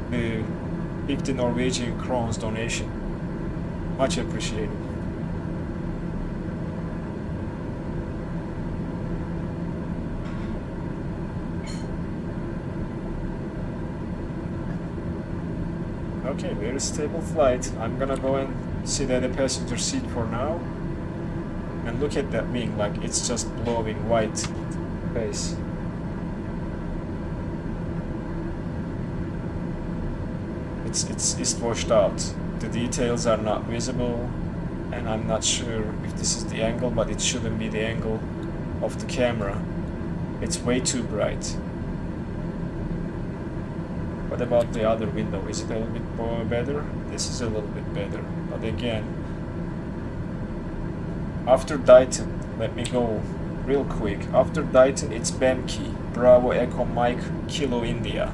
the 50 Norwegian crowns donation. Much appreciated. Okay, very stable flight. I'm gonna go and sit at the passenger seat for now. And look at that wing, like it's just blowing white space. It's washed out. The details are not visible, and I'm not sure if this is the angle, but it shouldn't be the angle of the camera. It's way too bright. What about the other window? Is it a little bit more better? This is a little bit better, but again, after DITON, let me go real quick. After DITON, it's BEMKI, Bravo Echo Mike Kilo India.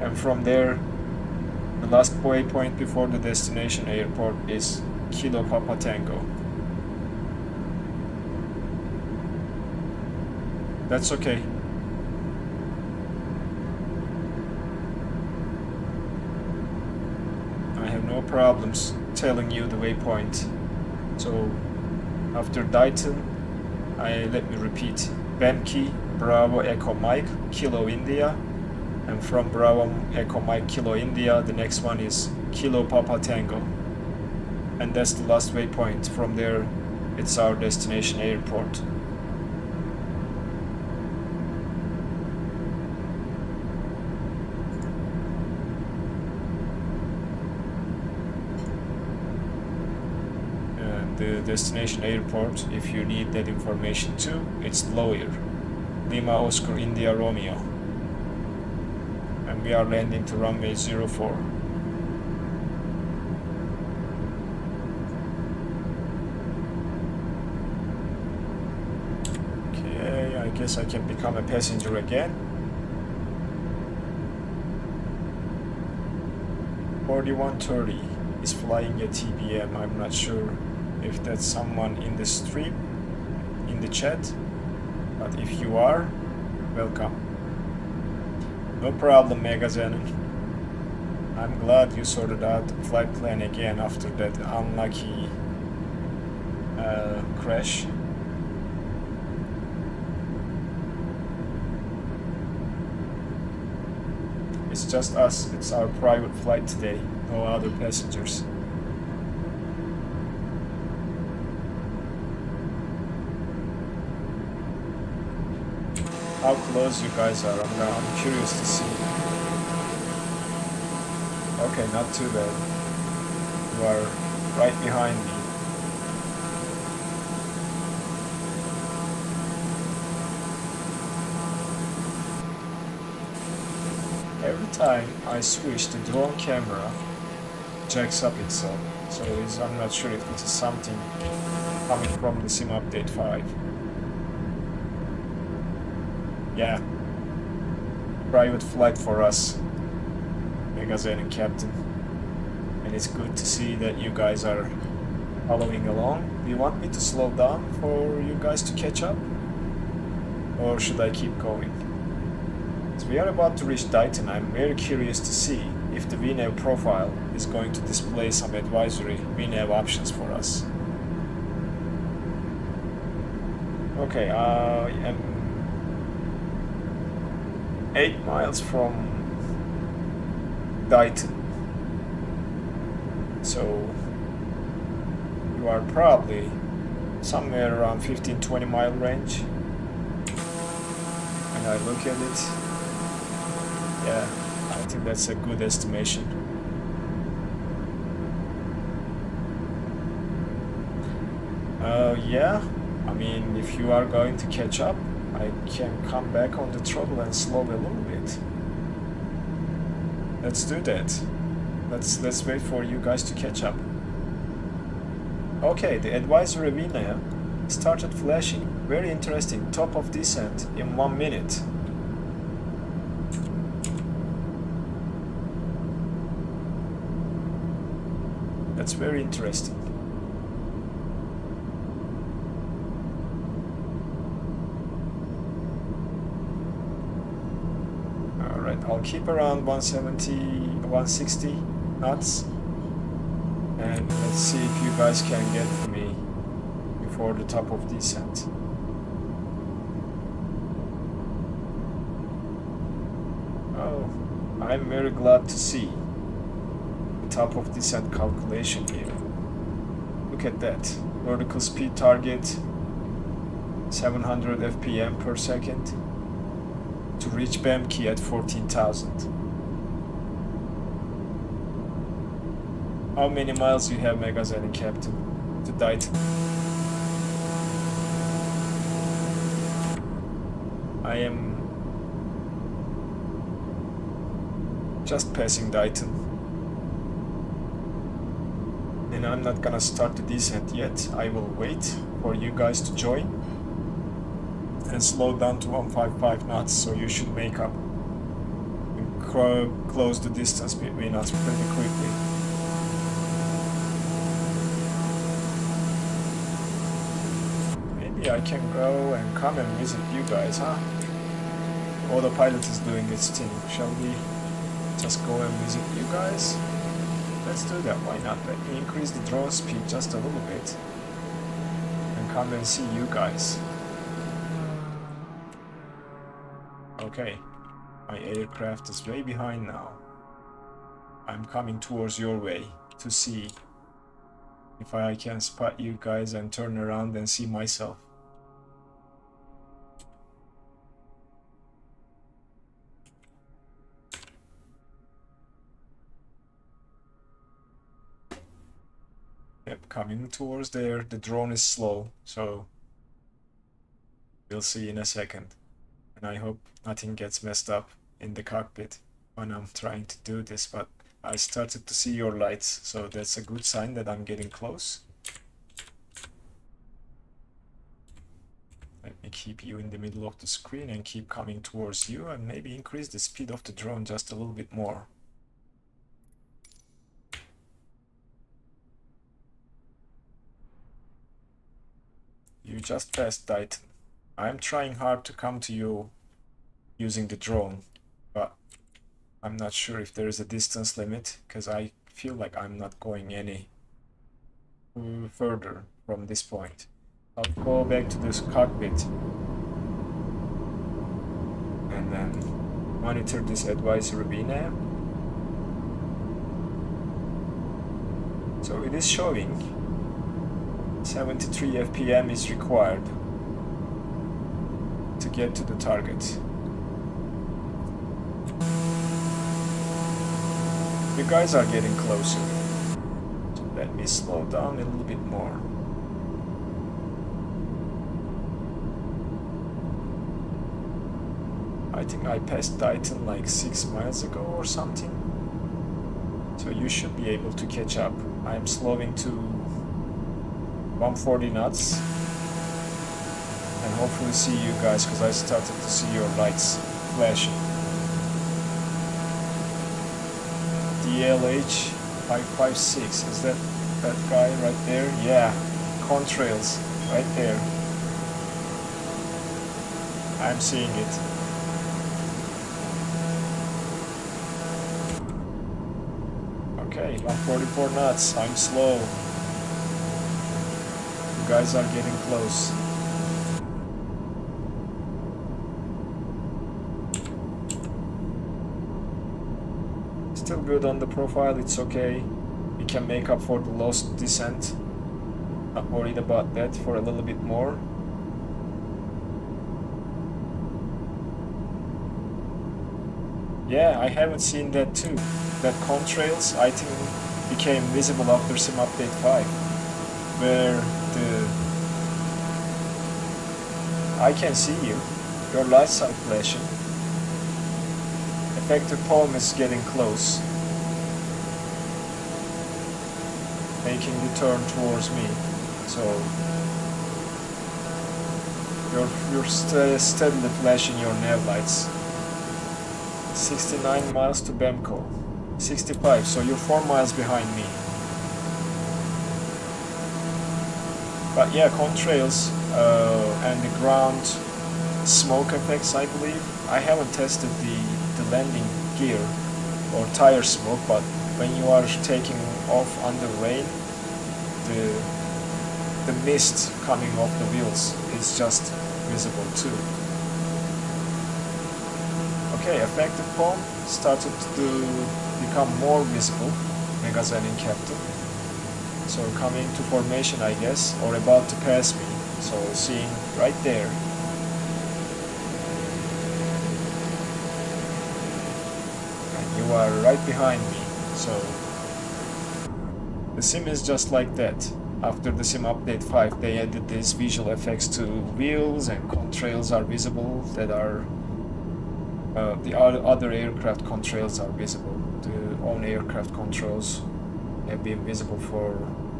And from there, the last waypoint before the destination airport is Kilo Papa Tango. That's okay. I have no problems telling you the waypoint. So after DITON, let me repeat: BEMKI, Bravo Echo Mike, Kilo India. And from Bravo Echo Mike Kilo India, the next one is Kilo Papa Tango. And that's the last waypoint. From there, it's our destination airport. The destination airport, if you need that information too, it's LOIR, Lima Oscar India Romeo. we are landing to runway 04. Okay, I guess I can become a passenger again. 4130 is flying a TBM. I'm not sure if that's someone in the stream, in the chat, but if you are, welcome. No problem, Megazen. I'm glad you sorted out the flight plan again after that unlucky crash. It's just us, it's our private flight today, no other passengers. How close you guys are, I'm curious to see. Okay, not too bad. You are right behind me. Every time I switch, the drone camera jacks up itself, so I'm not sure if it's something coming from the Sim Update 5. Yeah, private flight for us, Megazen and Captain, and it's good to see that you guys are following along. Do you want me to slow down for you guys to catch up, or should I keep going? So we are about to reach DITON. I'm very curious to see if the VNAV profile is going to display some advisory VNAV options for us. Okay, I am 8 miles from DITON. So you are probably somewhere around 15-20 mile range. And I look at it. Yeah, I think that's a good estimation. Yeah, I mean, if you are going to catch up, I can come back on the throttle and slow a little bit. Let's do that. Let's wait for you guys to catch up. Okay, the advisory VNAV started flashing. Very interesting. Top of descent in 1 minute. That's very interesting. Alright, I'll keep around 170, 160 knots. And let's see if you guys can get to me before the top of descent. Oh, I'm very glad to see top of descent calculation here. Look at that. Vertical speed target 700 fpm per second to reach BEMKI at 14,000. How many miles you have, Megazen and Captain, to DITON? I am just passing DITON. And I'm not gonna start the descent yet. I will wait for you guys to join and slow down to 155 knots, so you should make up and close the distance between us pretty quickly. Maybe I can go and come and visit you guys, huh? Autopilot is doing its thing. Shall we just go and visit you guys? Let's do that, why not? Let me increase the drone speed just a little bit and come and see you guys. Okay, my aircraft is way behind now. I'm coming towards your way to see if I can spot you guys and turn around and see myself. Yep, coming towards there. The drone is slow, so we'll see in a second. And I hope nothing gets messed up in the cockpit. when I'm trying to do this, but I started to see your lights, so that's a good sign that I'm getting close. Let me keep you in the middle of the screen and keep coming towards you, and maybe increase the speed of the drone just a little bit more. You just passed DITON. I'm trying hard to come to you using the drone, but I'm not sure if there is a distance limit, because I feel like I'm not going any further from this point. I'll go back to this cockpit and then monitor this advisory VNAV. So it is showing 73 FPM is required to get to the target. You guys are getting closer. So let me slow down a little bit more. I think I passed DITON like 6 miles ago or something. So you should be able to catch up. I'm slowing to 140 knots. And hopefully see you guys, because I started to see your lights flashing. DLH556, is that guy right there? Yeah, contrails right there. I'm seeing it. Okay, 144 knots, I'm slow. You guys are getting close. Still good on the profile, it's okay. We can make up for the lost descent. Not worried about that for a little bit more. Yeah, I haven't seen that too. That contrails, I think, became visible after Sim Update 5, where I can see you. Your lights are flashing. Effective palm is getting close, making the turn towards me. So you're steadily flashing your nav lights. 69 miles to BEMKI. 65, so you're 4 miles behind me. But yeah, contrails and the ground smoke effects, I believe. I haven't tested the landing gear or tire smoke, but when you are taking off under rain, the mist coming off the wheels is just visible too. Okay, effective palm started to become more visible, Megazan in Captain. So coming to formation, I guess, or about to pass me. So seeing right there. And you are right behind me. So the sim is just like that. After the sim update 5, they added these visual effects to wheels, and contrails are visible that are the other aircraft contrails are visible. The own aircraft controls have been visible for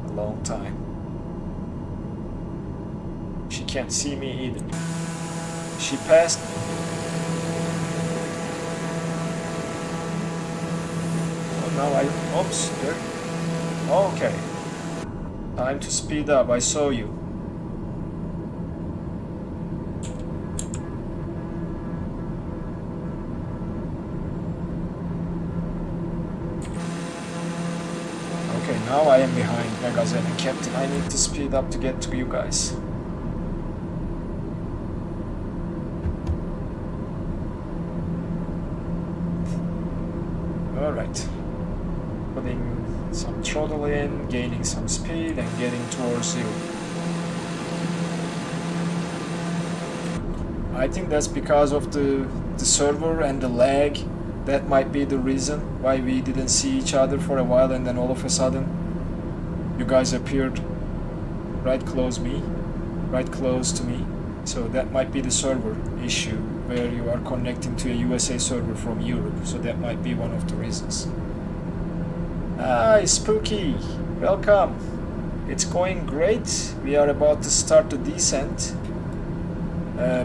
a long time. She can't see me either. She passed me. Oh, now oops, there. Okay. Time to speed up, I saw you. Okay, now I am behind Megazan and Captain. I need to speed up to get to you guys. Alright. Putting some throttle in, gaining some speed, and getting towards you. I think that's because of the server and the lag. That might be the reason why we didn't see each other for a while, and then all of a sudden you guys appeared right close to me. So that might be the server issue where you are connecting to a USA server from Europe, so that might be one of the reasons. Hi, Spooky! Welcome! It's going great. We are about to start the descent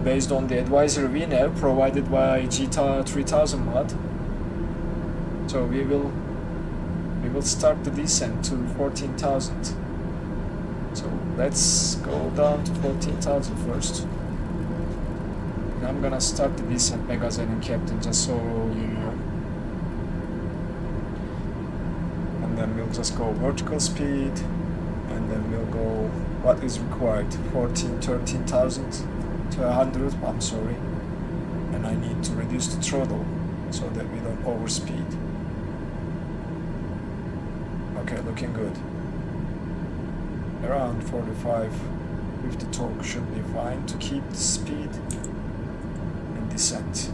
based on the advisory we have provided by GTAR 3000 mod. So we will start the descent to 14,000. So let's go down to 14,000 first. And I'm gonna start the descent, Magazine and Captain, just so you know. And then we'll just go vertical speed, and then we'll go what is required, 13,000 to 100, I'm sorry. And I need to reduce the throttle so that we don't overspeed. Okay, looking good. Around 45, 50 torque should be fine to keep the speed and descent.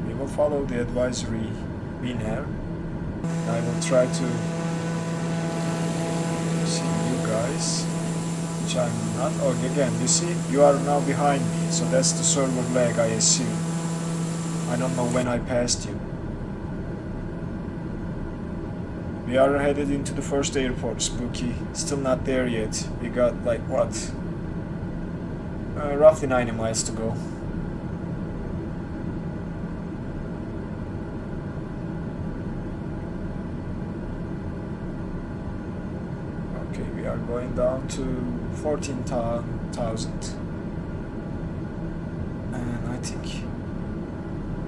We will follow the advisory we have. I will try to see you guys, which I'm not. Oh, again, you see, you are now behind me, so that's the server lag, I assume. I don't know when I passed you. We are headed into the first airport, Spooky. Still not there yet. We got like what? Roughly 90 miles to go. Okay, we are going down to 14,000. And I think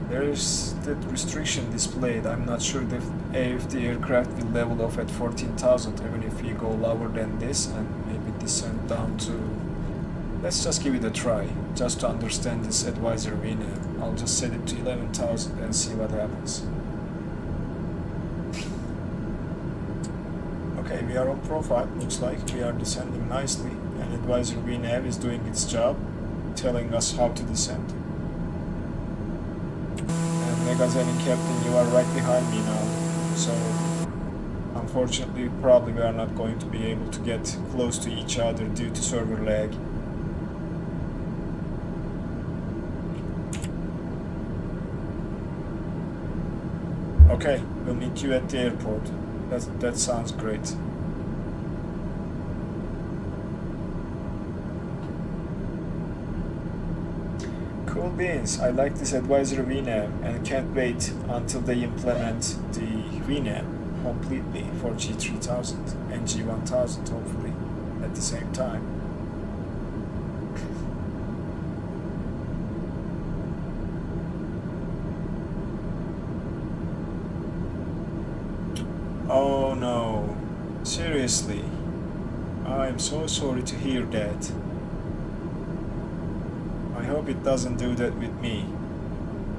there is that restriction displayed. I'm not sure if the aircraft will level off at 14,000, even if we go lower than this and maybe descend down to... Let's just give it a try, just to understand this advisory window. I'll just set it to 11,000 and see what happens. Okay, we are on profile, looks like. We are descending nicely, and advisory VNAV is doing its job, telling us how to descend. Magazine and Captain, you are right behind me now, so unfortunately probably we are not going to be able to get close to each other due to server lag. Okay, we'll meet you at the airport. That sounds great. Cool beans, I like this advisory VNAV and can't wait until they implement the VNAV completely for G3000 and G1000 hopefully at the same time. Oh no, seriously, I'm so sorry to hear that. I hope it doesn't do that with me.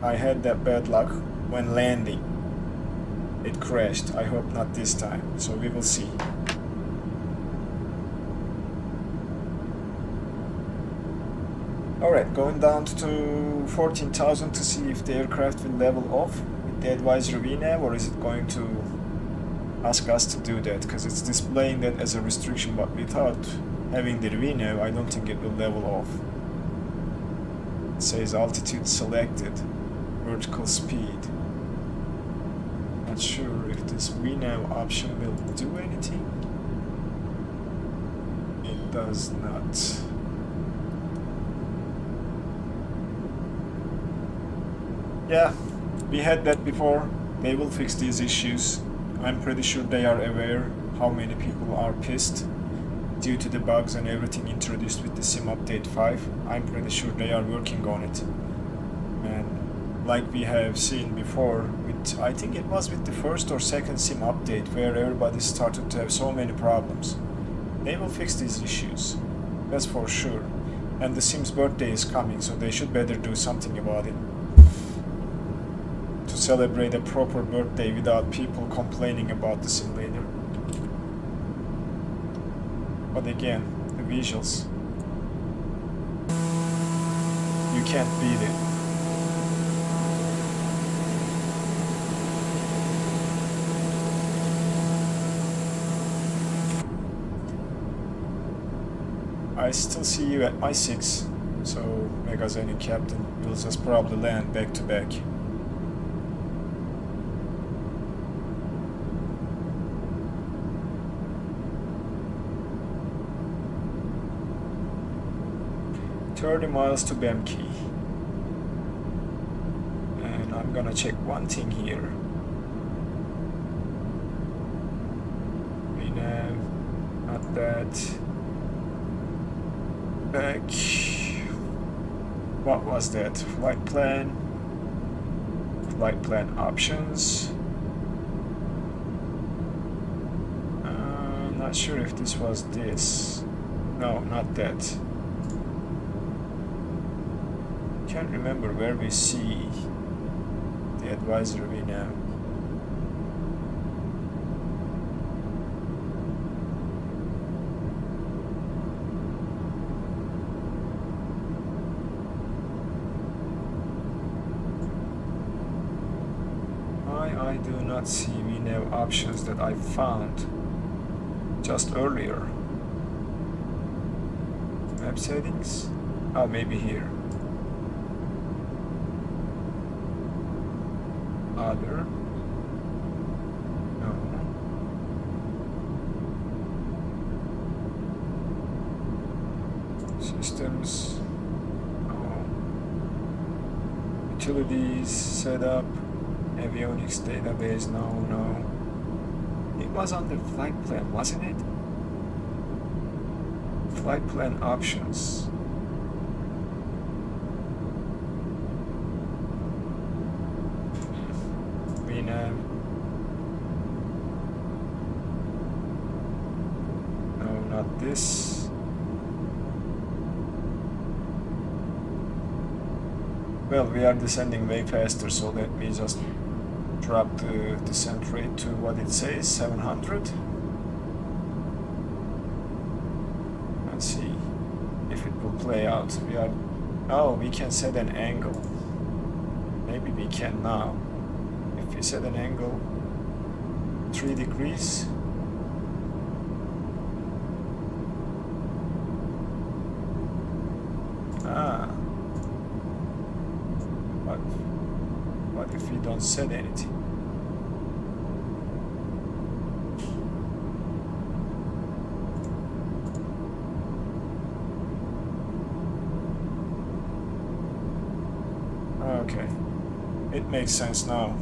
I had that bad luck when landing. It crashed. I hope not this time, so we will see. Alright, going down to 14,000 to see if the aircraft will level off with the advisory VNAV, or is it going to ask us to do that, because it's displaying that as a restriction, but without having the VNAV I don't think it will level off. It says altitude selected, vertical speed. Not sure if this VNAV option will do anything. It does not. Yeah, we had that before. They will fix these issues. I'm pretty sure they are aware how many people are pissed due to the bugs and everything introduced with the Sim Update 5. I'm pretty sure they are working on it. And like we have seen before, with I think it was with the first or second Sim Update where everybody started to have so many problems. They will fix these issues, that's for sure. And the Sim's birthday is coming, so they should better do something about it. To celebrate a proper birthday without people complaining about the simulator. But again, the visuals, you can't beat it. still see you at my 6, so Magazine and Captain will just probably land back to back. $30 miles to BEMKI. And I'm gonna check one thing here. Not that. Back. What was that? Flight plan. Flight plan options. Not sure if this was this. No, not that. Can't remember where we see the advisory now. I do not see VNAV options that I found just earlier. Map settings? Oh, maybe here. Other. No. Systems. No. Utilities setup. Avionics database. No. It was under flight plan, wasn't it? Flight plan options. No, not this. Well, we are descending way faster, so let me just drop the descent rate to what it says, 700. Let's see if it will play out. We can set an angle. Maybe we can now. If we set an angle 3 degrees. What if we don't set anything? Okay, it makes sense now.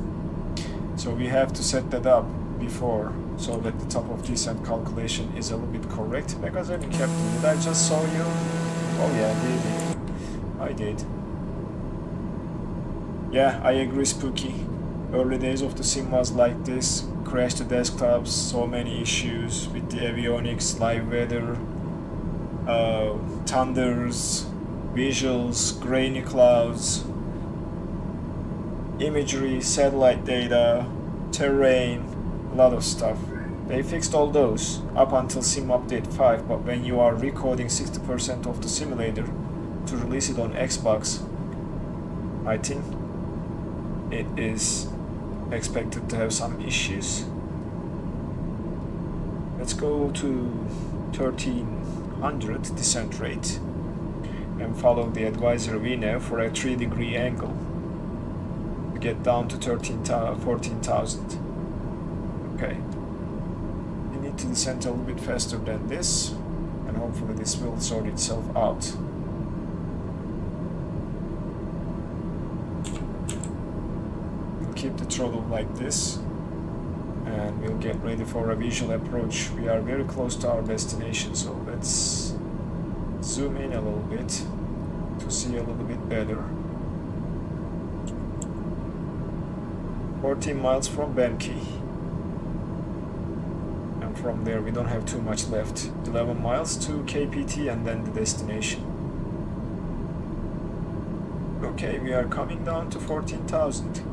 So we have to set that up before, so that the top of descent calculation is a little bit correct. Because I'm Captain, did I just saw you? Oh yeah, I did. Yeah, I agree, Spooky. Early days of the sim was like this. Crash the desktops, so many issues with the avionics, live weather, thunders, visuals, grainy clouds, imagery, satellite data, terrain, a lot of stuff. They fixed all those up until Sim Update 5, but when you are recoding 60% of the simulator to release it on Xbox, I think it is expected to have some issues. Let's go to 1300 descent rate and follow the advisory VNAV for a 3-degree angle to get down to 14,000. Okay. You need to descend a little bit faster than this, and hopefully this will sort itself out. Keep the throttle like this, and we'll get ready for a visual approach. We are very close to our destination, so let's zoom in a little bit to see a little bit better. 14 miles from BEMKI, and from there we don't have too much left. 11 miles to KPT and then the destination. Okay, we are coming down to 14,000.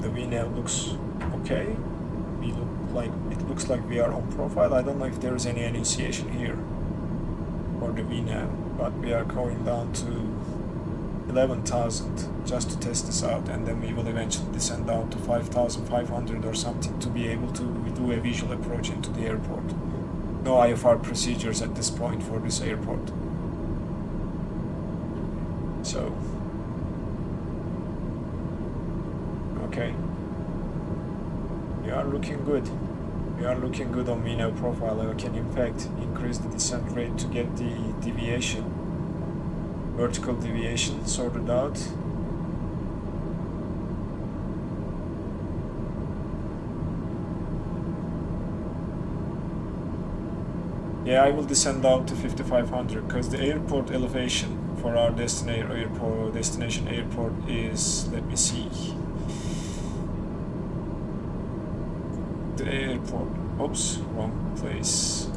The VNAV looks okay. It looks like we are on profile. I don't know if there is any annunciation here for the VNAV, but we are going down to 11,000 just to test this out, and then we will eventually descend down to 5,500 or something to be able to do a visual approach into the airport. No IFR procedures at this point for this airport. So, okay, we are looking good. We are looking good on VNAV profile. I can in fact increase the descent rate to get the deviation, vertical deviation sorted out. Yeah, I will descend down to 5,500 because the airport elevation for our destination airport is, let me see, the airport, oops, wrong place.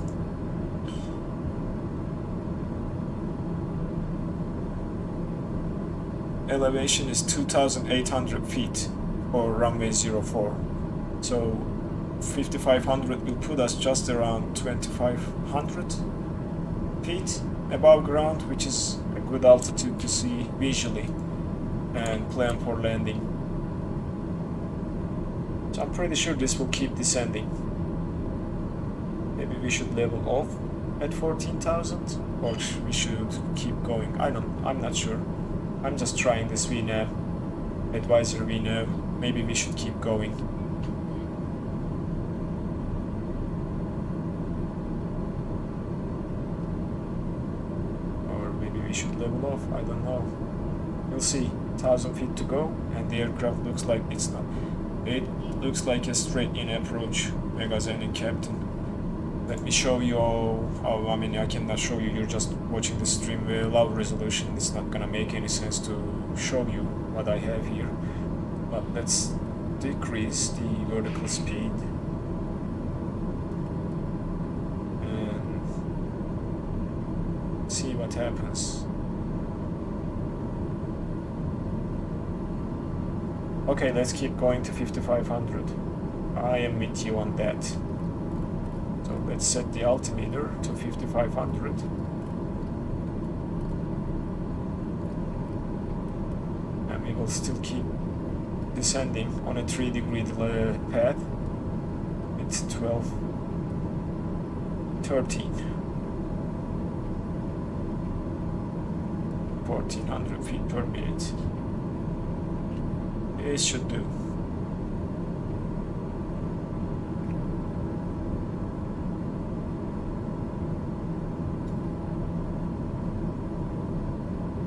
Elevation is 2,800 feet for runway 04. So 5,500 will put us just around 2,500 feet above ground, which is a good altitude to see visually and plan for landing. So I'm pretty sure this will keep descending. Maybe we should level off at 14,000, or we should keep going. I'm not sure. I'm just trying this VNAV, advisor VNAV. Maybe we should keep going. Or maybe we should level off, I don't know. We'll see. 1,000 feet to go, and the aircraft looks like it's not. It looks like a straight-in approach, Megazine and Captain. Let me show you how, I mean, I cannot show you, you're just watching the stream with low resolution. It's not gonna make any sense to show you what I have here. But let's decrease the vertical speed. And see what happens. Okay, let's keep going to 5,500. I am with you on that. So let's set the altimeter to 5,500. And we will still keep descending on a 3-degree path. It's 12, 13, 1,400 feet per minute. It should do.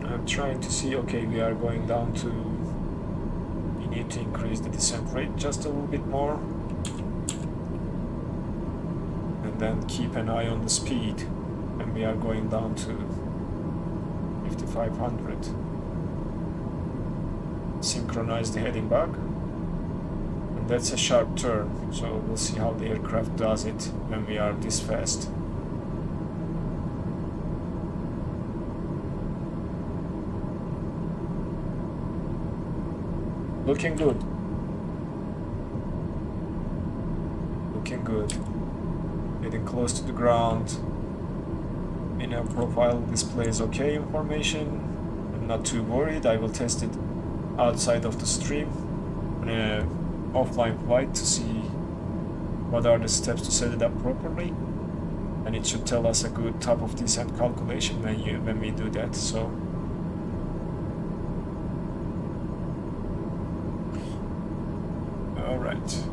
I'm trying to see, okay, we are going down to, we need to increase the descent rate just a little bit more. And then keep an eye on the speed. And we are going down to 5,500. Synchronize the heading back, and that's a sharp turn, so we'll see how the aircraft does it when we are this fast. Looking good. Looking good. Getting close to the ground. In our profile displays okay information. I'm not too worried. I will test it outside of the stream on an offline flight to see what are the steps to set it up properly, and it should tell us a good top of descent calculation when we do that. So all right,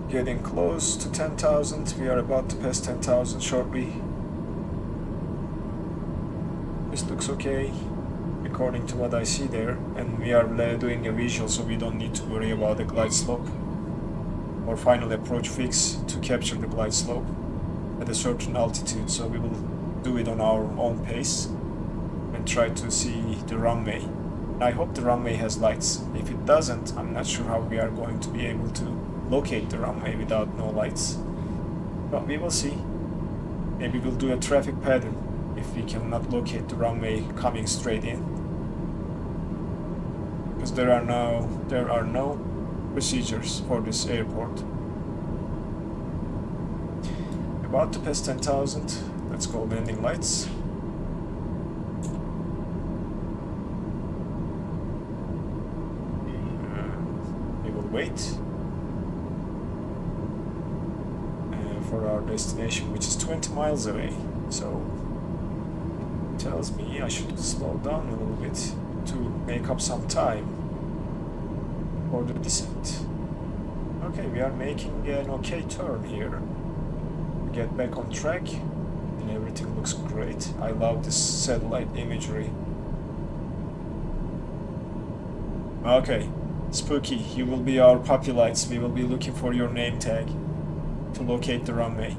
getting close to 10,000. We are about to pass 10,000 shortly. This looks okay according to what I see there, and we are doing a visual, so we don't need to worry about the glide slope or final approach fix to capture the glide slope at a certain altitude. So we will do it on our own pace and try to see the runway. I hope the runway has lights. If it doesn't, I'm not sure how we are going to be able to locate the runway without no lights, but we will see. Maybe we'll do a traffic pattern if we cannot locate the runway coming straight in, because there are no procedures for this airport. About to pass 10,000. Let's go landing lights. We will wait for our destination, which is 20 miles away. So it tells me I should slow down a little bit to make up some time for the descent. Okay, we are making an okay turn here. We get back on track and everything looks great. I love this satellite imagery. Okay, Spooky, you will be our puppy lights. We will be looking for your name tag to locate the runway.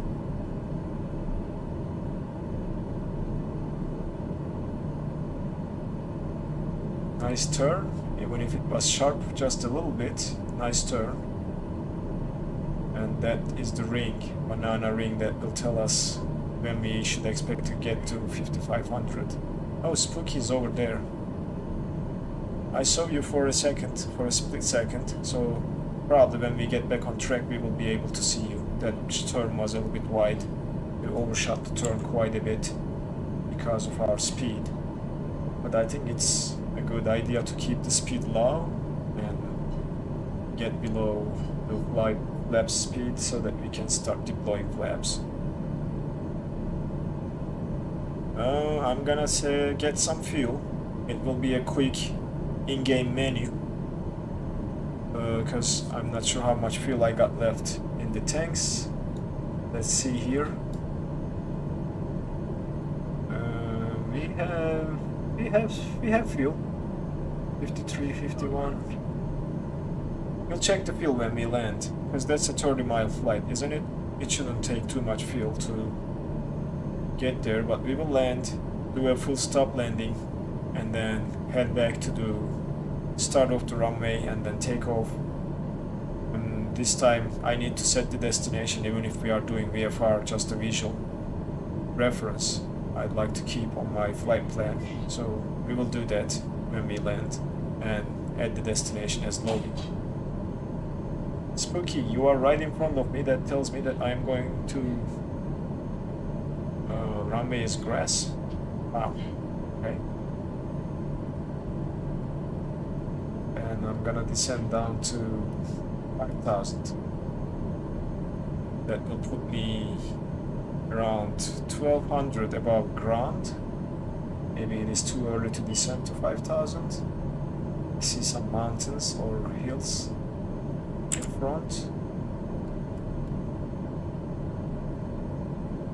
Nice turn, even if it was sharp just a little bit. Nice turn. And that is the ring, banana ring, that will tell us when we should expect to get to 5500. Oh, Spooky is over there. I saw you for a second, for a split second, so probably when we get back on track we will be able to see you. That turn was a little bit wide. We overshot the turn quite a bit because of our speed. But I think it's a good idea to keep the speed low and get below the flight flap speed so that we can start deploying flaps. I'm gonna say get some fuel. It will be a quick in-game menu because I'm not sure how much fuel I got left in the tanks. Let's see here. We have fuel. 53, 51. We'll check the fuel when we land, because that's a 30-mile flight, isn't it? It shouldn't take too much fuel to get there, but we will land, do a full stop landing, and then head back to the start of the runway and then take off. And this time I need to set the destination, even if we are doing VFR, just a visual reference I'd like to keep on my flight plan. So we will do that when we land and add the destination as LOWI. Spooky, you are right in front of me. That tells me that I am going to runway is grass. Wow. Okay. And I'm gonna descend down to 5,000. That will put me around 1200 above ground. Maybe it is too early to descend to 5,000. I see some mountains or hills in front.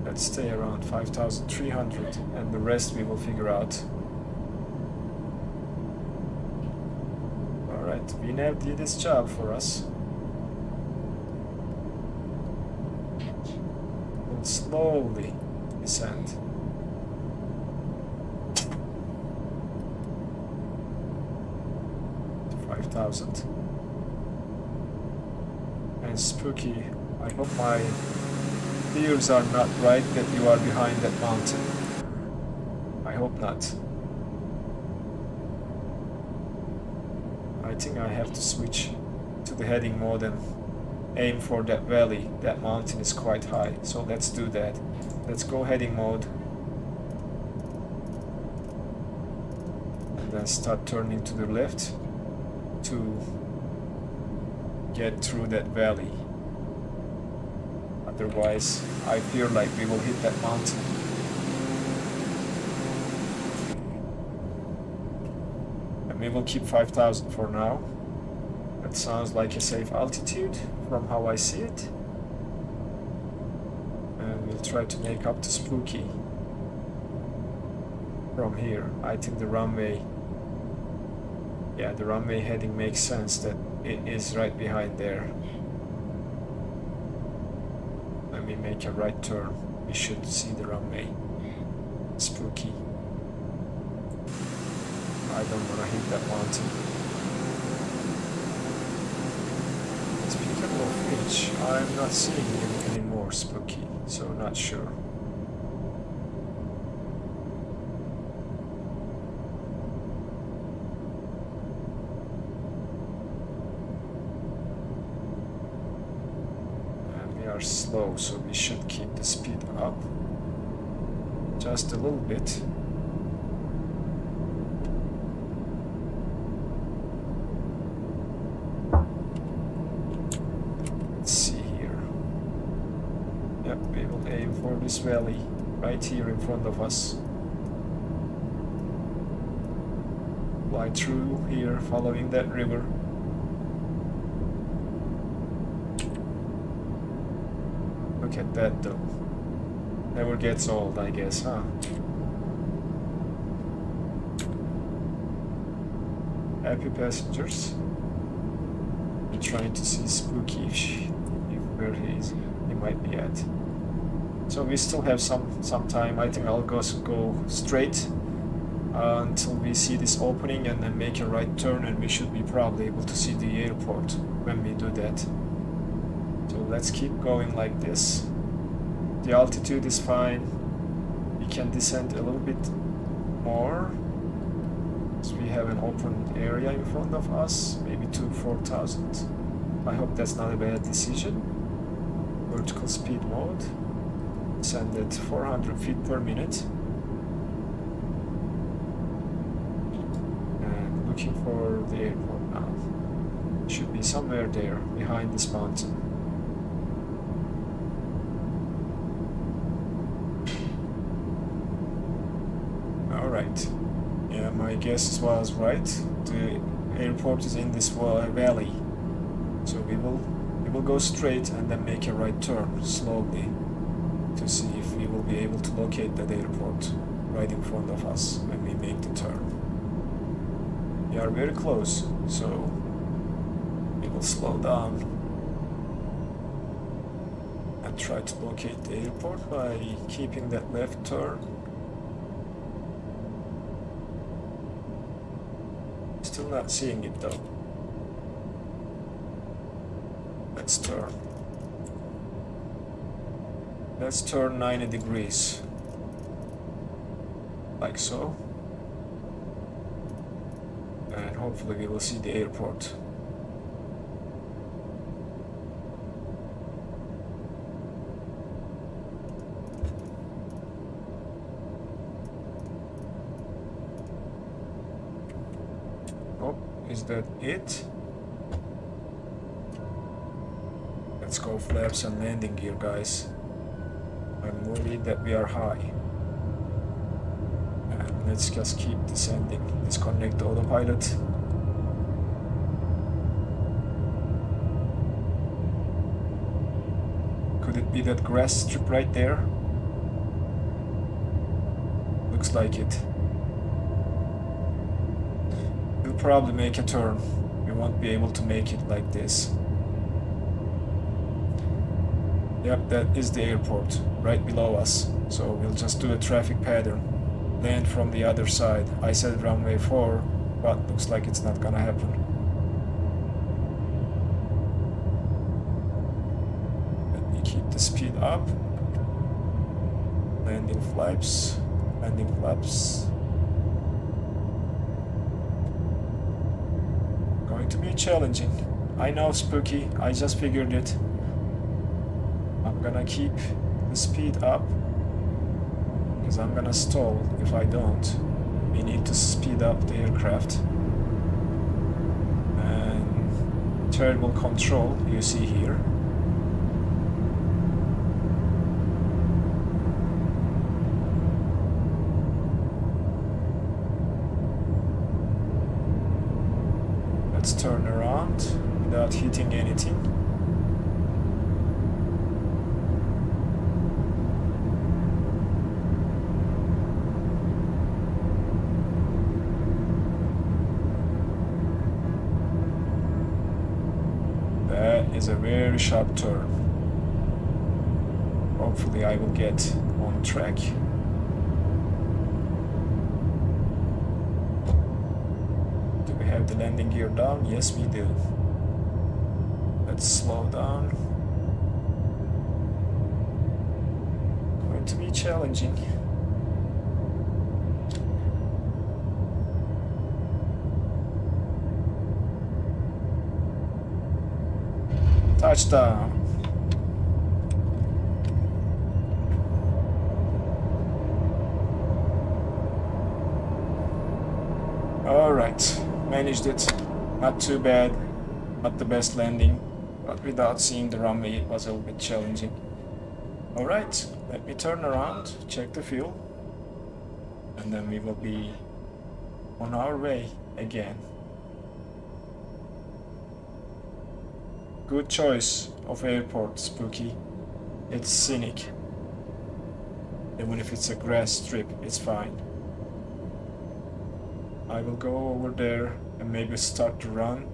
Let's stay around 5,300 and the rest we will figure out. Alright, VNAV did its job for us. We'll slowly descend. To 5,000. And Spooky, I hope my fears are not right that you are behind that mountain. I hope not. I think I have to switch to the heading mode and aim for that valley. That mountain is quite high, so let's do that. Let's go heading mode and then start turning to the left to get through that valley. Otherwise, I fear like we will hit that mountain. And we will keep 5,000 for now. That sounds like a safe altitude from how I see it. And we'll try to make up to Spooky from here. I think the runway, yeah, the runway heading makes sense that it is right behind there. When we make a right turn, we should see the runway. Spooky. I don't want to hit that mountain. Speaking of which, I'm not seeing you anymore, Spooky, so not sure. Slow, so we should keep the speed up. Just a little bit. Let's see here. Yep, we will aim for this valley right here in front of us. Fly through here, following that river. Look at that though. Never gets old, I guess, huh? Happy passengers. I'm trying to see Spooky if where he might be at. So we still have some time. I think I'll go straight until we see this opening and then make a right turn, and we should be probably able to see the airport when we do that. So let's keep going like this. The altitude is fine. We can descend a little bit more. So we have an open area in front of us, maybe to 4,000. I hope that's not a bad decision. Vertical speed mode. Descend at 400 feet per minute. And looking for the airport now. Should be somewhere there, behind this mountain. Alright. Yeah, my guess was right. The airport is in this valley. So we will go straight and then make a right turn slowly to see if we will be able to locate that airport right in front of us when we make the turn. We are very close, so we will slow down and try to locate the airport by keeping that left turn. Still not seeing it though. Let's turn. Let's turn 90 degrees. Like so. And hopefully we will see the airport. Oh, is that it? Let's go flaps and landing gear, guys. I'm worried that we are high. And let's just keep descending. Disconnect the autopilot. Could it be that grass strip right there? Looks like it. We'll probably make a turn. We won't be able to make it like this. Yep, that is the airport, right below us. So we'll just do a traffic pattern. Land from the other side. I said runway 4, but looks like it's not gonna happen. Let me keep the speed up. Landing flaps. Landing flaps. Going to be challenging. I know, Spooky, I just figured it. I'm gonna keep the speed up because I'm gonna stall if I don't. We need to speed up the aircraft. And thermal control, you see here. Let's turn around without hitting anything. Is a very sharp turn. Hopefully I will get on track. Do we have the landing gear down? Yes, we do. Let's slow down. Going to be challenging. Touchdown. managed it. Not too bad, not the best landing, but without seeing the runway it was a little bit challenging. Alright, let me turn around, check the fuel, and then we will be on our way again. Good choice of airport, Spooky. It's scenic. Even if it's a grass strip, it's fine. I will go over there and maybe start to run.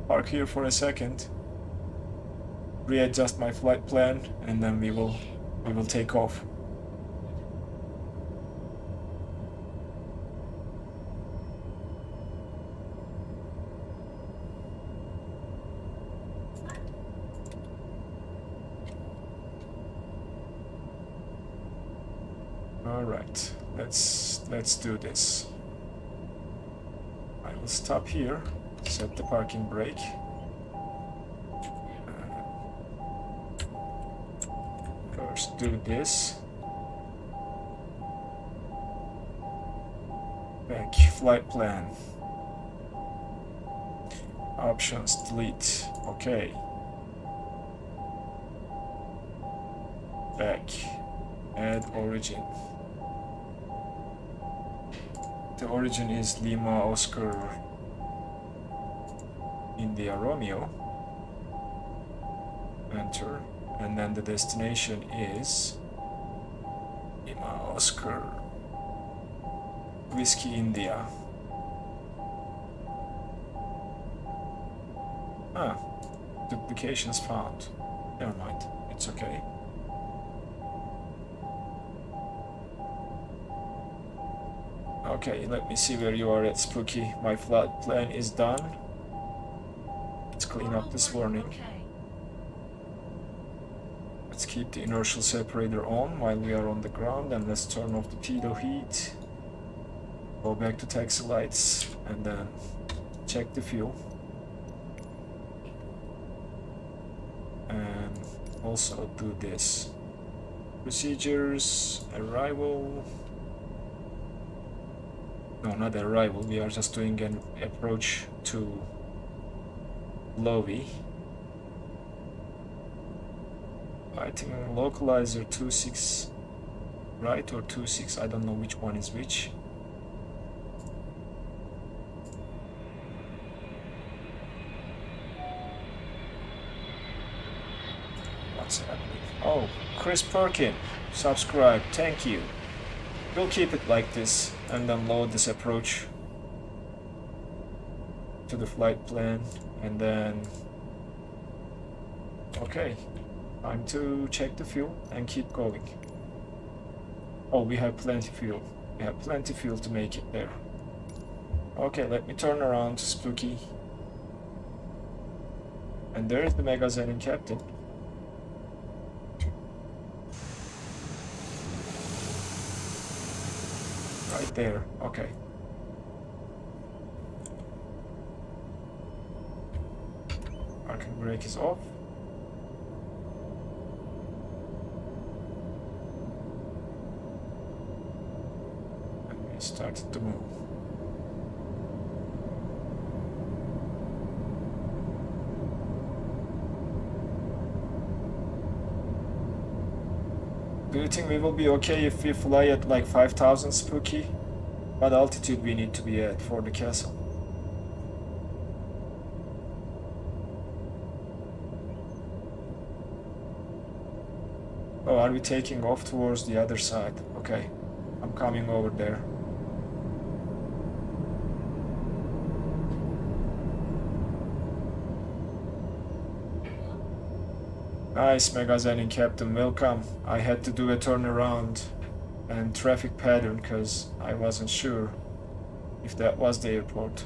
Park here for a second. Readjust my flight plan, and then we will take off. All right, let's do this. I will stop here, set the parking brake. First do this. Back, flight plan. Options, delete, okay. Back, add origin. The origin is Lima Oscar India Romeo. Enter. And then the destination is Lima Oscar Whiskey India. Ah, duplications found. Never mind, it's okay. Okay, let me see where you are at, Spooky. My flight plan is done. Let's clean up this warning. Let's keep the inertial separator on while we are on the ground, and let's turn off the pitot heat. Go back to taxi lights and then check the fuel. And also do this. Procedures, arrival. No, not arrival, we are just doing an approach to LOWI. I think localizer 2.6 right or 2.6, I don't know which one is which. What's happening? Oh, Chris Perkin, subscribe, thank you. We'll keep it like this and then load this approach to the flight plan, and then okay, time to check the fuel and keep going. Oh, we have plenty fuel. We have plenty fuel to make it there. Okay, let me turn around, Spooky. And there is the Megazenin captain. Right there, okay. Parking brake is off. And we started to move. Do you think we will be okay if we fly at like 5,000, Spooky? What altitude we need to be at for the castle? Oh, are we taking off towards the other side? Okay, I'm coming over there. Nice, Megazenin Captain, welcome. I had to do a turnaround and traffic pattern because I wasn't sure if that was the airport.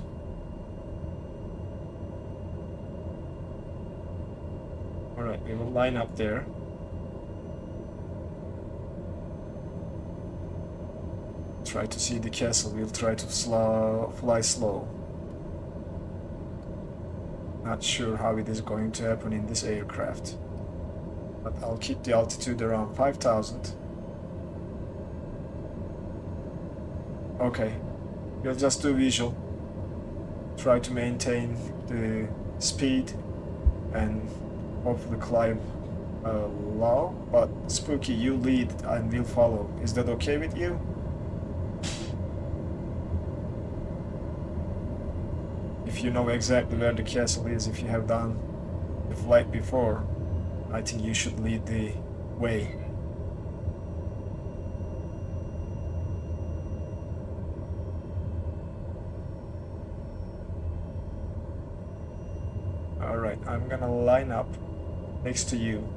Alright, we will line up there. Try to see the castle, we'll try to fly slow. Not sure how it is going to happen in this aircraft. But I'll keep the altitude around 5,000. Okay, we'll just do visual. try to maintain the speed and hopefully climb low, but Spooky, you lead and we'll follow. Is that okay with you? If you know exactly where the castle is, if you have done the flight before, I think you should lead the way. Alright, I'm gonna line up next to you.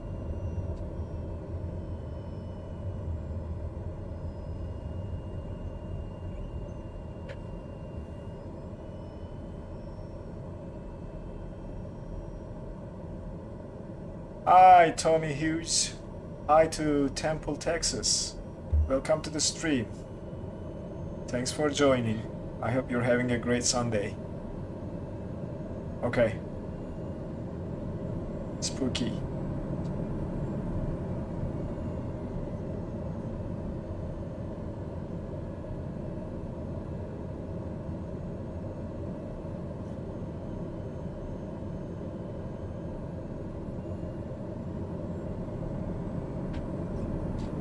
Hi, Tommy Hughes. Hi to Temple, Texas. Welcome to the stream. Thanks for joining. I hope you're having a great Sunday. Okay. Spooky.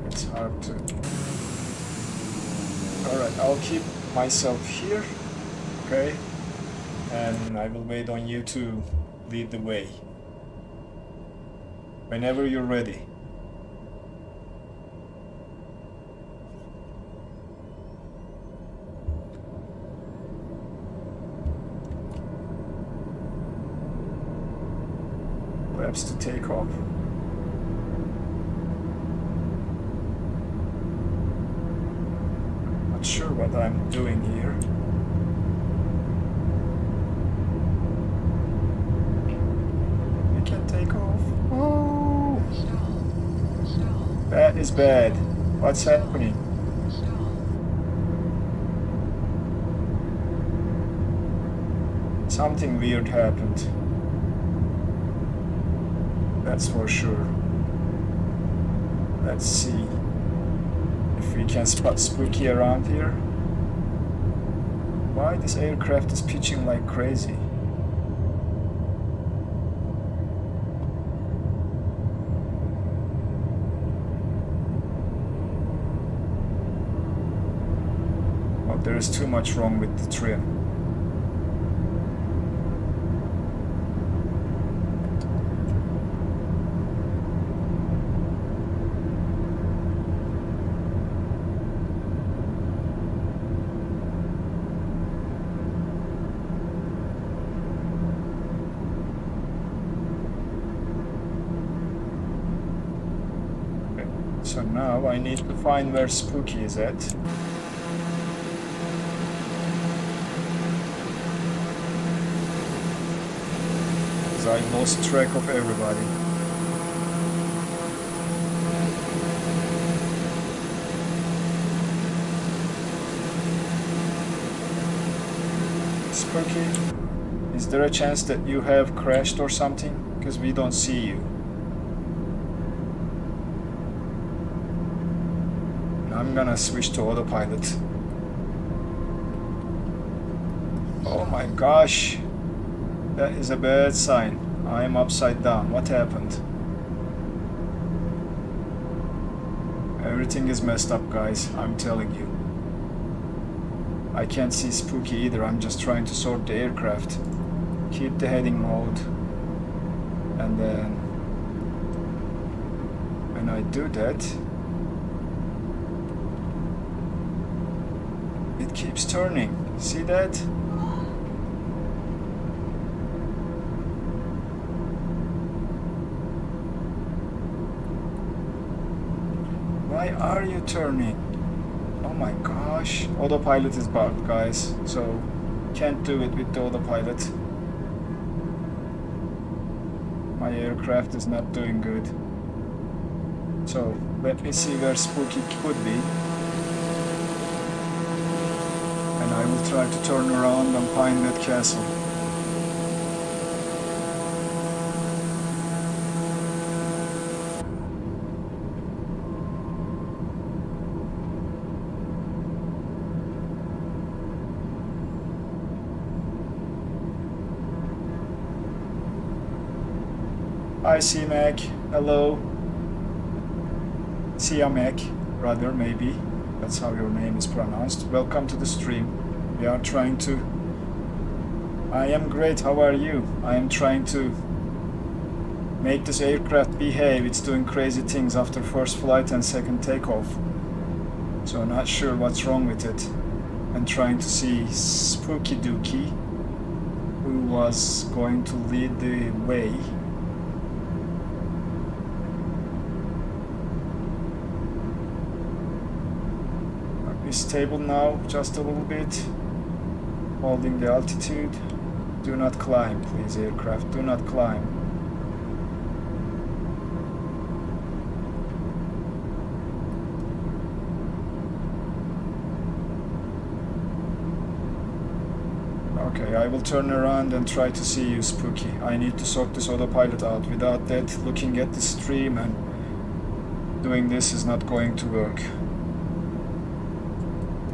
It's hard to... Alright, I'll keep myself here, okay? And I will wait on you to lead the way. Whenever you're ready. Perhaps to take off. Not sure what I'm doing here. We can take off. Oh! That is bad. What's happening? Something weird happened. That's for sure. Let's see if we can spot Spooky around here. Why this aircraft is pitching like crazy? There is too much wrong with the trim. Okay. So now I need to find where Spooky is at. I lost track of everybody. Spooky, is there a chance that you have crashed or something? Because we don't see you. I'm gonna switch to autopilot. Oh my gosh. That is a bad sign. I am upside down. What happened? Everything is messed up, guys. I'm telling you. I can't see Spooky either. I'm just trying to sort the aircraft. Keep the heading mode. And then... when I do that... it keeps turning. See that? Why are you turning? Oh my gosh. Autopilot is bugged, guys. So, can't do it with the autopilot. My aircraft is not doing good. So, let me see where Spooky could be. And I will try to turn around and find that castle. Hi C-Mac, hello. Siamek, rather, maybe. That's how your name is pronounced. Welcome to the stream. We are trying to... I am great, how are you? I am trying to make this aircraft behave. It's doing crazy things after first flight and second takeoff. So not sure what's wrong with it. I'm trying to see spookiedookie, who was going to lead the way. Stable now, just a little bit. Holding the altitude. Do not climb, please, aircraft. Do not climb. Okay, I will turn around and try to see you, Spooky. I need to sort this autopilot out. Without that, looking at the stream and doing this is not going to work.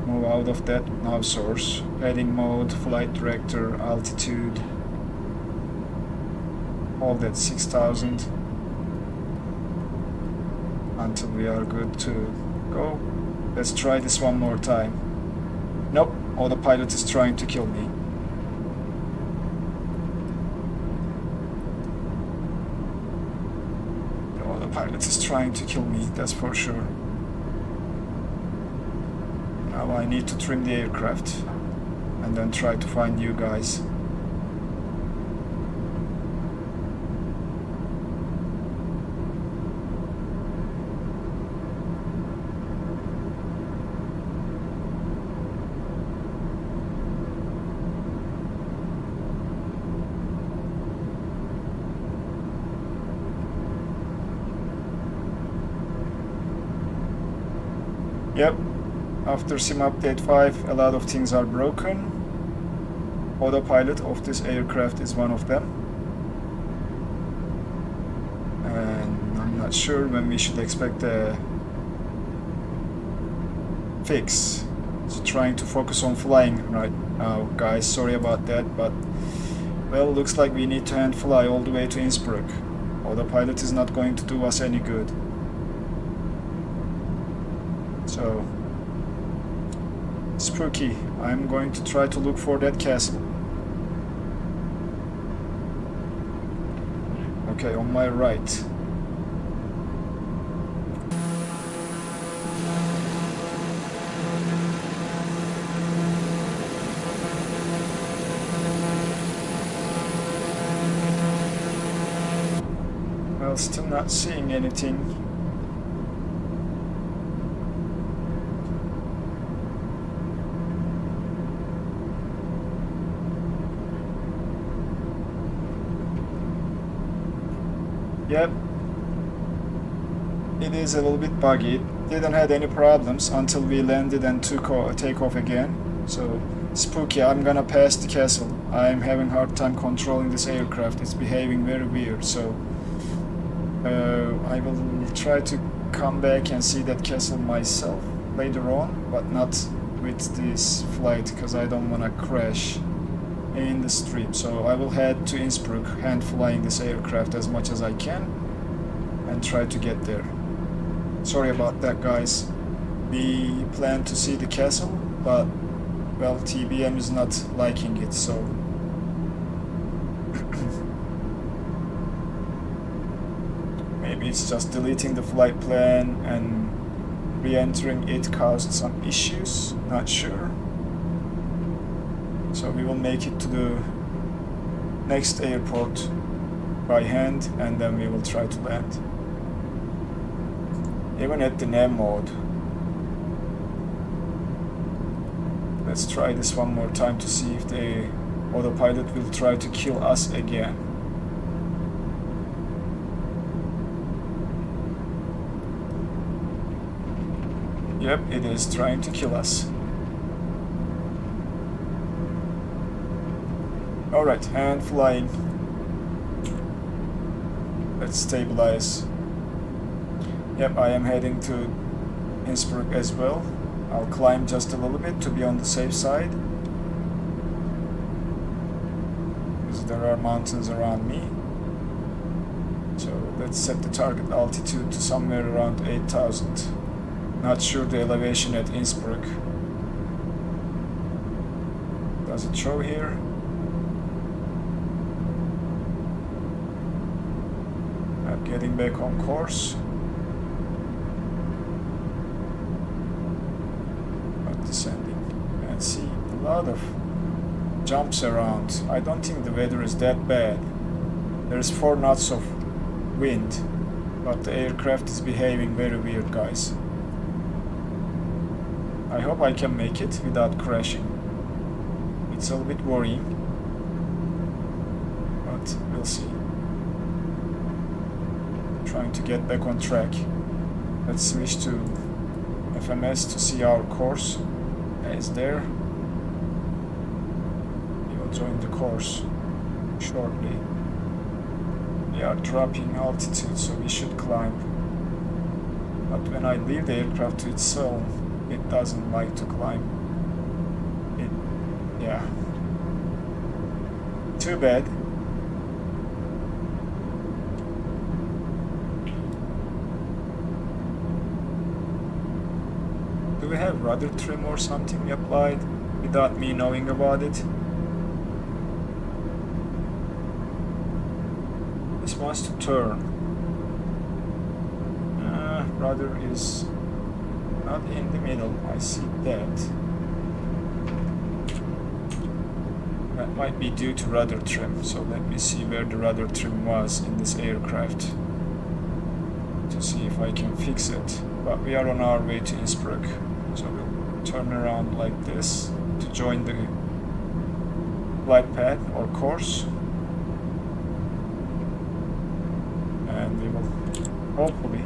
Move out of that nav source. Heading mode, flight director, altitude. Hold at 6,000 until we are good to go. Let's try this one more time. Nope, autopilot is trying to kill me. The autopilot is trying to kill me, that's for sure. Now I need to trim the aircraft and then try to find you guys. Yep. After sim update 5, a lot of things are broken. Autopilot of this aircraft is one of them. And I'm not sure when we should expect a fix. So trying to focus on flying right now, guys. Sorry about that, but well, looks like we need to hand fly all the way to Innsbruck. Autopilot is not going to do us any good. So Spooky, I'm going to try to look for that castle. Okay, on my right. Well, still not seeing anything. Yep, it is a little bit buggy. Didn't have any problems until we landed and take off again. So Spooky, I'm gonna pass the castle. I'm having hard time controlling this aircraft. It's behaving very weird. So I will try to come back and see that castle myself later on, but not with this flight because I don't wanna crash in the stream. So I will head to Innsbruck, hand flying this aircraft as much as I can and try to get there. Sorry about that, guys. We plan to see the castle, but well, TBM is not liking it, so maybe it's just deleting the flight plan and re-entering it caused some issues, not sure. So we will make it to the next airport by hand and then we will try to land. Even at the NAM mode. Let's try this one more time to see if the autopilot will try to kill us again. Yep, it is trying to kill us. Alright, and flying. Let's stabilize. Yep, I am heading to Innsbruck as well. I'll climb just a little bit to be on the safe side. Because there are mountains around me. So let's set the target altitude to somewhere around 8,000. Not sure the elevation at Innsbruck. Does it show here? I'm getting back on course. But descending. And see a lot of jumps around. I don't think the weather is that bad. There's 4 knots of wind, but the aircraft is behaving very weird, guys. I hope I can make it without crashing. It's a little bit worrying, but we'll see. Trying to get back on track. Let's switch to FMS to see our course. It's there. We will join the course shortly. We are dropping altitude, so we should climb. But when I leave the aircraft to its own, it doesn't like to climb. Yeah. Too bad. Do we have rudder trim or something applied without me knowing about it? This wants to turn. Rudder is not in the middle. I see that. That might be due to rudder trim. So let me see where the rudder trim was in this aircraft to see if I can fix it. But we are on our way to Innsbruck, so we'll turn around like this to join the flight path or course, and we will hopefully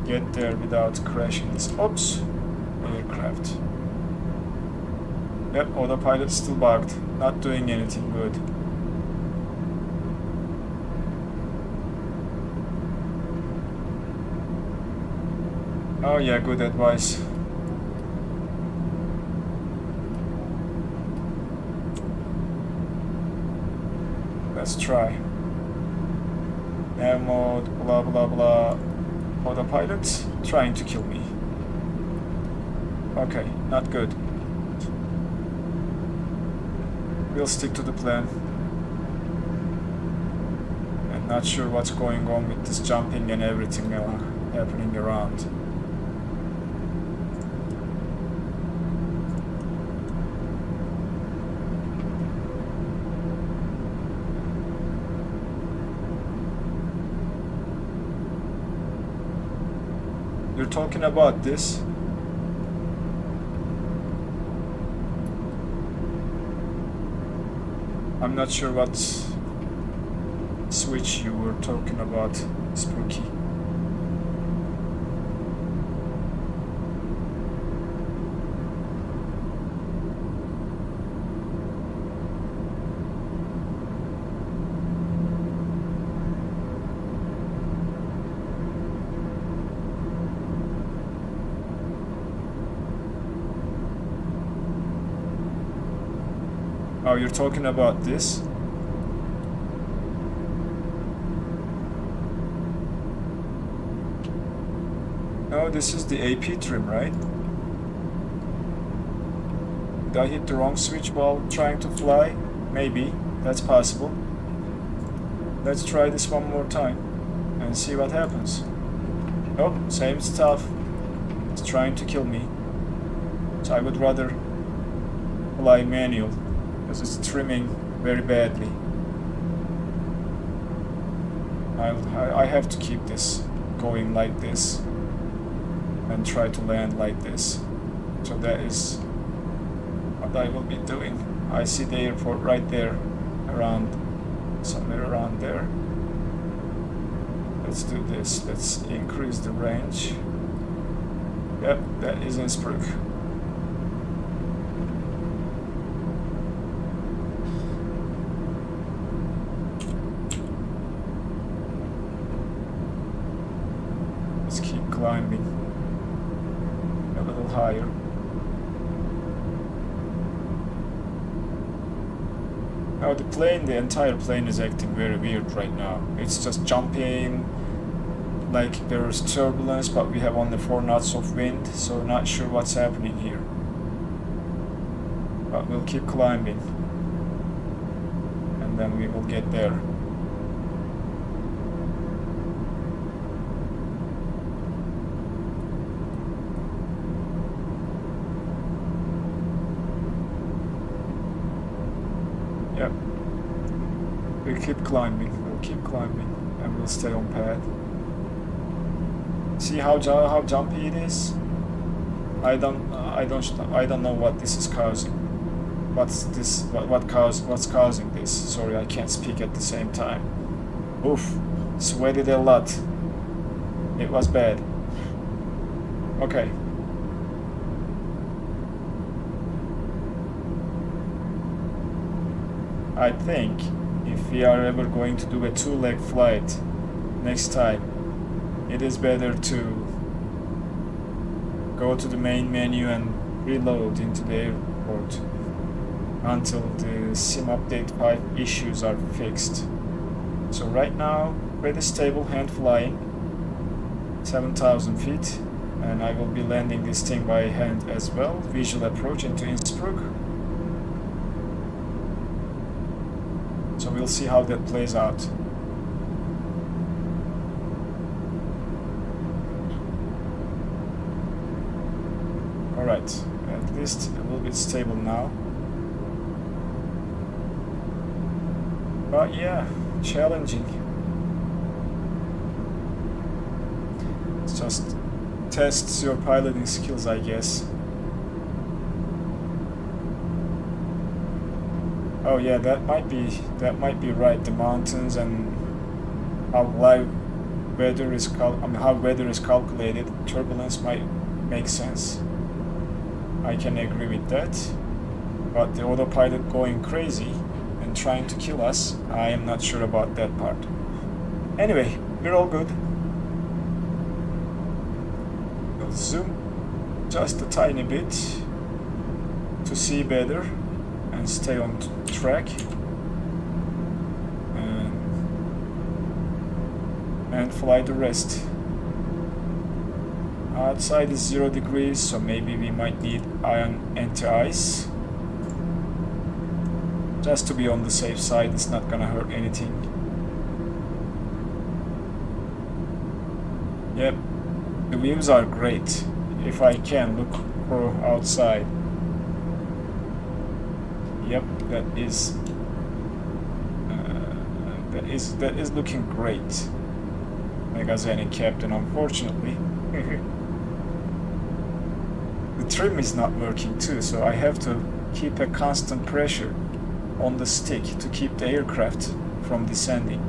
get there without crashing this aircraft. Yep, autopilot still bugged, not doing anything good. Oh yeah, good advice. Let's try. Nav mode, blah blah blah. Autopilot trying to kill me. Okay, not good. We'll stick to the plan. And not sure what's going on with this jumping and everything happening around. You're talking about this? I'm not sure what switch you were talking about, Spooky. Oh, you're talking about this? No, this is the AP trim, right? Did I hit the wrong switch while trying to fly? Maybe, that's possible. Let's try this one more time and see what happens. Nope, same stuff. It's trying to kill me. So I would rather fly manual, because it's trimming very badly. I have to keep this going like this and try to land like this. So that is what I will be doing. I see the airport right there, somewhere around there. Let's do this. Let's increase the range. Yep, that is Innsbruck. Climbing a little higher. Now the entire plane is acting very weird right now. It's just jumping, like there's turbulence, but we have only 4 knots of wind, so not sure what's happening here. But we'll keep climbing, and then we will get there. Yep. We'll keep climbing, and we'll stay on path. See how jumpy it is? I don't know what this is causing. What's causing this? Sorry, I can't speak at the same time. Oof, sweated a lot. It was bad. Okay. I think if we are ever going to do a 2-leg flight next time, it is better to go to the main menu and reload into the airport until the sim update 5 issues are fixed. So right now, pretty stable hand flying, 7,000 feet, and I will be landing this thing by hand as well. Visual approach into Innsbruck. So we'll see how that plays out. Alright, at least a little bit stable now. But yeah, challenging. It's just tests your piloting skills, I guess. Oh yeah, that might be right. The mountains and how weather is calculated. Turbulence might make sense. I can agree with that. But the autopilot going crazy and trying to kill us, I am not sure about that part. Anyway, we're all good. We'll zoom just a tiny bit to see better and stay on track, and fly the rest. Outside is 0 degrees, so maybe we might need ion anti-ice just to be on the safe side. It's not gonna hurt anything. Yep, the views are great. If I can look for outside. Yep, that is looking great. Magazine Captain, unfortunately. The trim is not working too, so I have to keep a constant pressure on the stick to keep the aircraft from descending.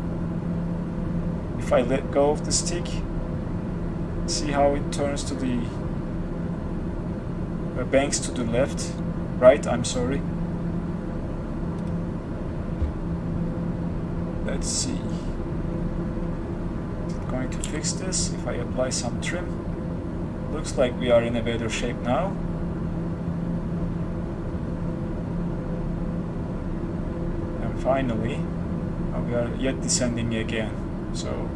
If I let go of the stick, see how it turns to the banks to the left, right, I'm sorry. Let's see. Is it going to fix this if I apply some trim? Looks like we are in a better shape now. And finally, we are yet descending again. So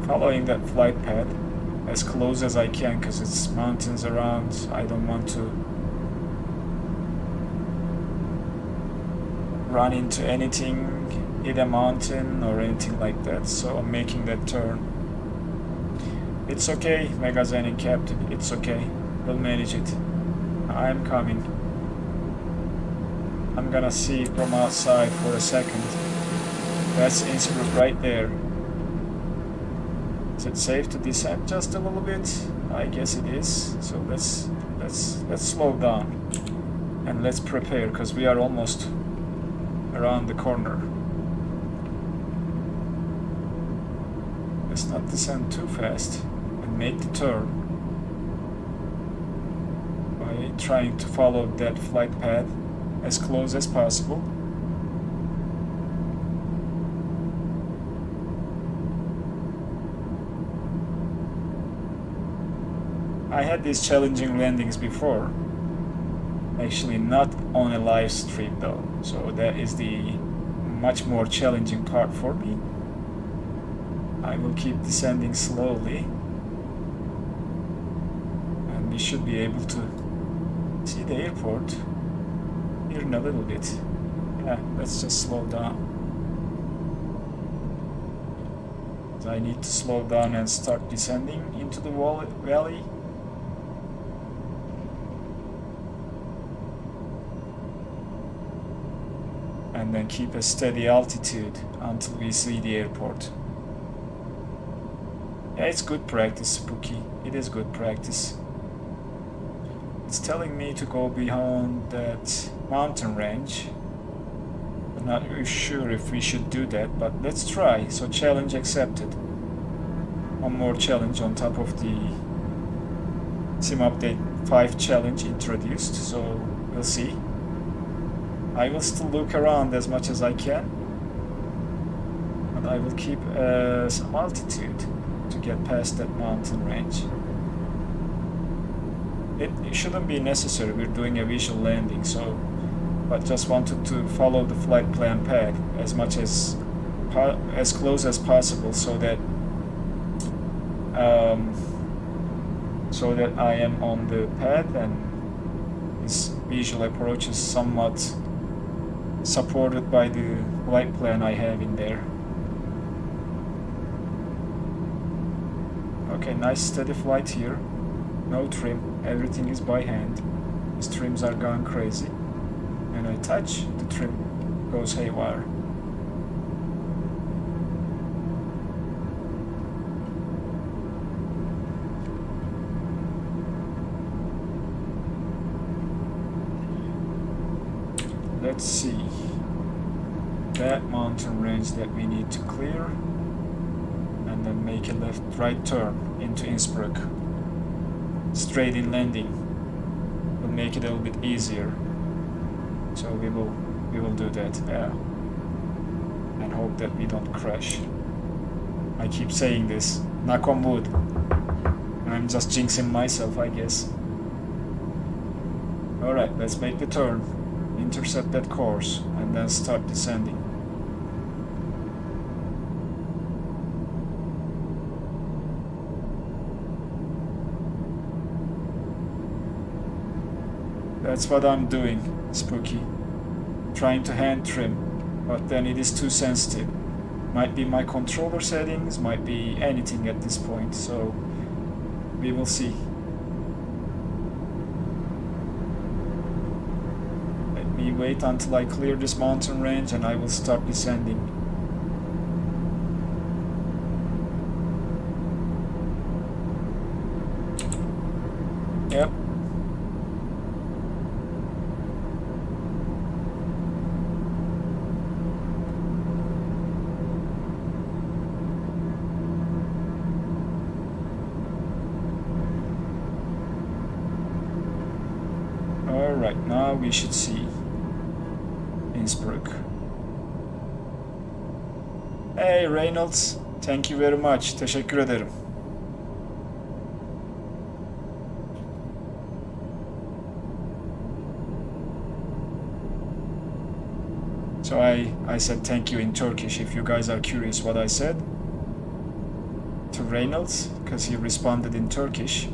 following that flight path as close as I can, because it's mountains around. I don't want to run into anything, hit a mountain or anything like that, so I'm making that turn. It's okay, Magazine Captain, it's okay, we'll manage it. I'm coming. I'm gonna see from outside for a second. That's Innsbruck right there. Is it safe to descend just a little bit? I guess it is. So let's slow down and let's prepare, because we are almost around the corner. Let's not descend too fast and make the turn by trying to follow that flight path as close as possible. I had these challenging landings before. Actually not on a live stream though, so that is the much more challenging part for me. I will keep descending slowly and we should be able to see the airport here in a little bit. Yeah, let's just slow down. I need to slow down and start descending into the valley. And then keep a steady altitude until we see the airport. Yeah, it's good practice, Spooky. It is good practice. It's telling me to go behind that mountain range. I'm not really sure if we should do that, but let's try. So challenge accepted. One more challenge on top of the Sim Update 5 challenge introduced, so we'll see. I will still look around as much as I can, but I will keep some altitude to get past that mountain range. It shouldn't be necessary, we're doing a visual landing, so but just wanted to follow the flight plan path as much as close as possible, so that I am on the path and this visual approach is somewhat supported by the flight plan I have in there. Okay, nice steady flight here. No trim, everything is by hand. These trims are gone crazy. When I touch, the trim goes haywire. Let's see. That mountain range that we need to clear, and then make a right turn into Innsbruck. Straight in landing will make it a little bit easier. So we will do that, yeah. And hope that we don't crash. I keep saying this, knock on wood. I'm just jinxing myself, I guess. Alright, let's make the turn, intercept that course, and then start descending. That's what I'm doing, Spooky. Trying to hand trim, but then it is too sensitive. Might be my controller settings, might be anything at this point, so we will see. Let me wait until I clear this mountain range and I will start descending. Yep. Alright, now we should see Innsbruck. Hey Reynolds, thank you very much. Teşekkür ederim. So I said thank you in Turkish, if you guys are curious what I said to Reynolds, because he responded in Turkish.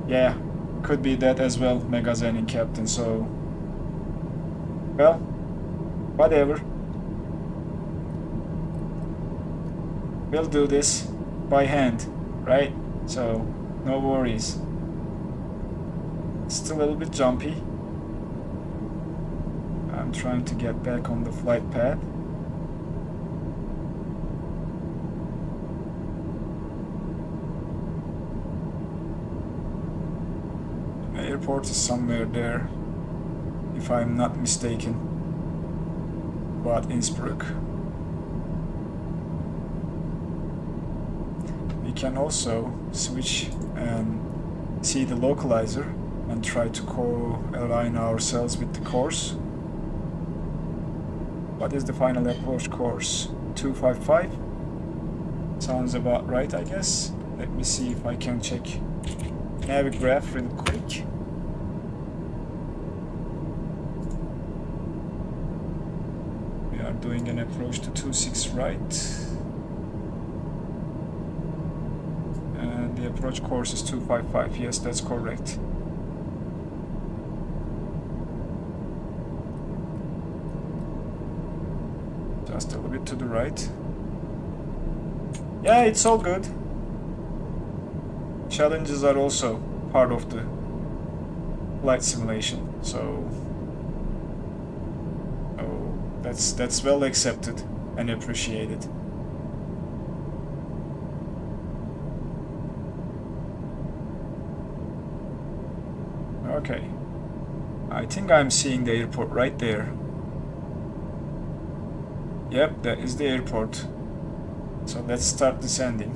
Yeah, could be that as well, Megazenin Captain, so... Well, whatever. We'll do this by hand, right? So, no worries. Still a little bit jumpy. I'm trying to get back on the flight path. Airport is somewhere there, if I'm not mistaken, but Innsbruck. We can also switch and see the localizer and try to co-align ourselves with the course. What is the final approach course? 255. Sounds about right, I guess. Let me see if I can check Navigraph real quick. We are doing an approach to 26 right. And the approach course is 255. Yes, that's correct. Just a little bit to the right. Yeah, it's all good. Challenges are also part of the flight simulation, so that's well accepted and appreciated. Okay, I think I'm seeing the airport right there. Yep, that is the airport. So let's start descending.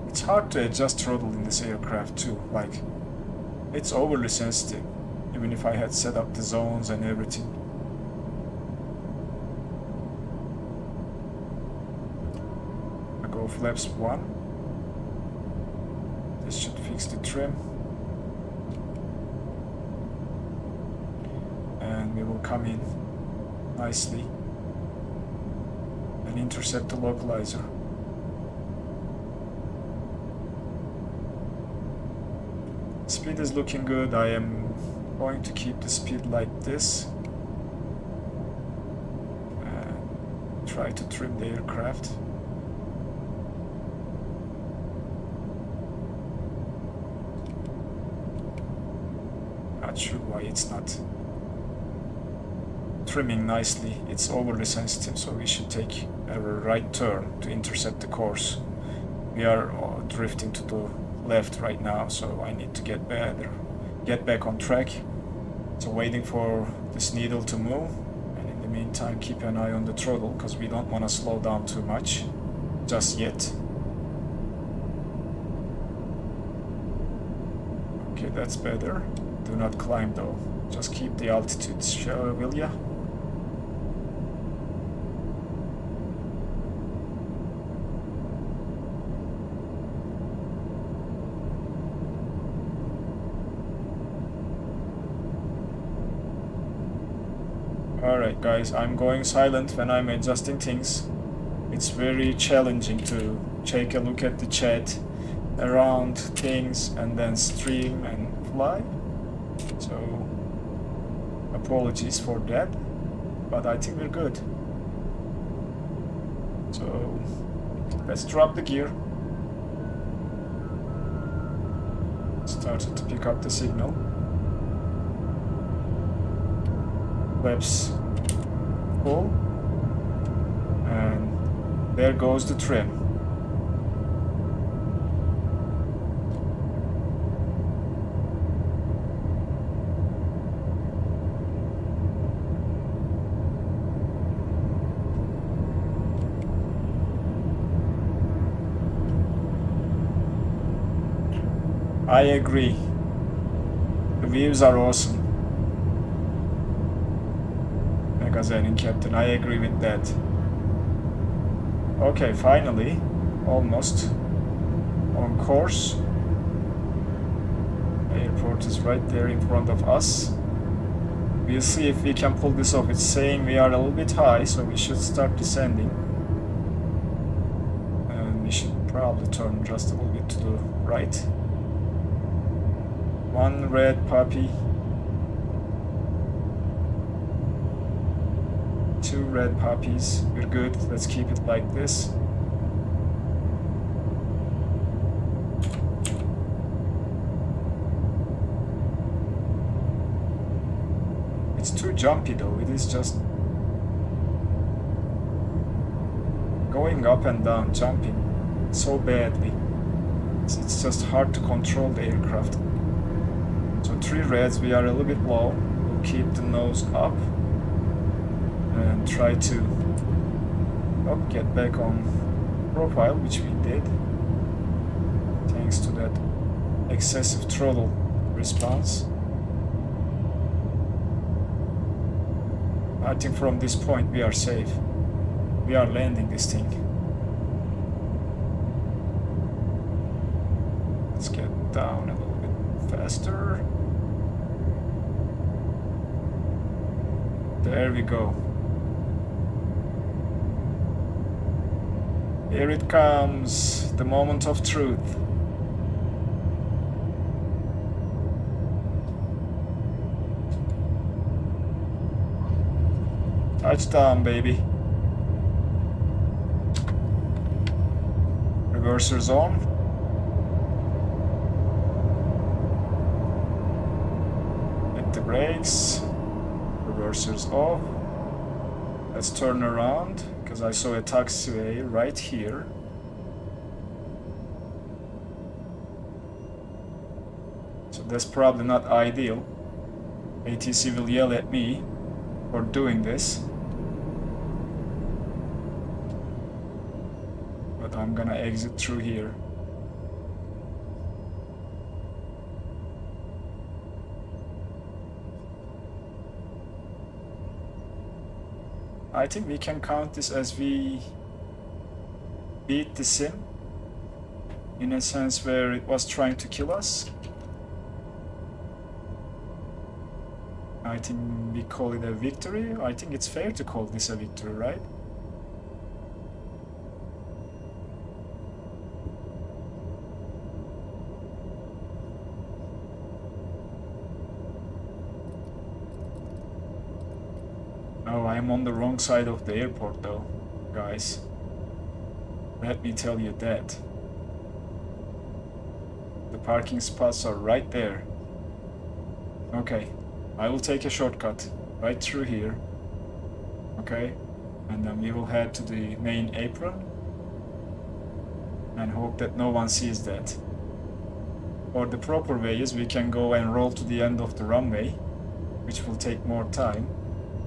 It's hard to adjust throttle in this aircraft too, like it's overly sensitive, even if I had set up the zones and everything. Flaps 1. This should fix the trim. And we will come in nicely and intercept the localizer. Speed is looking good. I am going to keep the speed like this and try to trim the aircraft. Not sure why it's not trimming nicely. It's overly sensitive, so we should take a right turn to intercept the course. We are drifting to the left right now, so I need to get back on track. So waiting for this needle to move, and in the meantime keep an eye on the throttle, because we don't want to slow down too much just yet. Okay, that's better. Do not climb though. Just keep the altitude, will ya? Alright guys, I'm going silent when I'm adjusting things. It's very challenging to take a look at the chat around things and then stream and fly. So apologies for that, but I think we're good. So let's drop the gear. Started to pick up the signal. Flaps full, and there goes the trim. I agree. The views are awesome. Megazenin Captain, I agree with that. Okay, finally, almost on course. The airport is right there in front of us. We'll see if we can pull this off. It's saying we are a little bit high, so we should start descending. And we should probably turn just a little bit to the right. One red puppy. Two red puppies. We're good. Let's keep it like this. It's too jumpy though. It is just going up and down, jumping so badly. It's just hard to control the aircraft. So 3 reds, we are a little bit low. We'll keep the nose up and try to get back on profile, which we did, thanks to that excessive throttle response. I think from this point we are safe. We are landing this thing. Let's get down a little bit faster. There we go. Here it comes, the moment of truth. Touchdown, baby. Reversers on. Hit the brakes. Reversers off. Let's turn around, because I saw a taxiway right here. So that's probably not ideal. ATC will yell at me for doing this. But I'm gonna exit through here. I think we can count this as we beat the sim, in a sense where it was trying to kill us. I think we call it a victory. I think it's fair to call this a victory, right? Oh, I'm on the wrong side of the airport though, guys. Let me tell you that. The parking spots are right there. Okay, I will take a shortcut right through here. Okay, and then we will head to the main apron and hope that no one sees that. Or the proper way is we can go and roll to the end of the runway, which will take more time.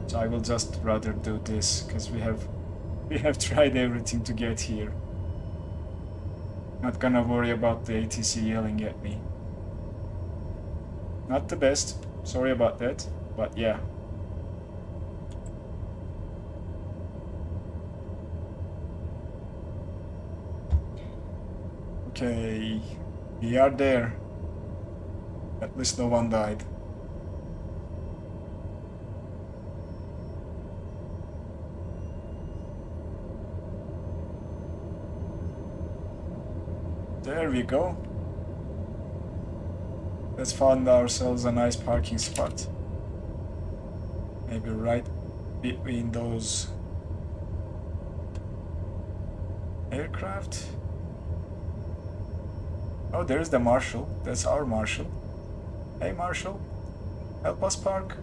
So I will just rather do this, because we have tried everything to get here. Not gonna worry about the ATC yelling at me. Not the best, sorry about that, but yeah. Okay, we are there. At least no one died. There we go. Let's find ourselves a nice parking spot. Maybe right between those aircraft. Oh, there's the marshal. That's our marshal. Hey marshal, help us park.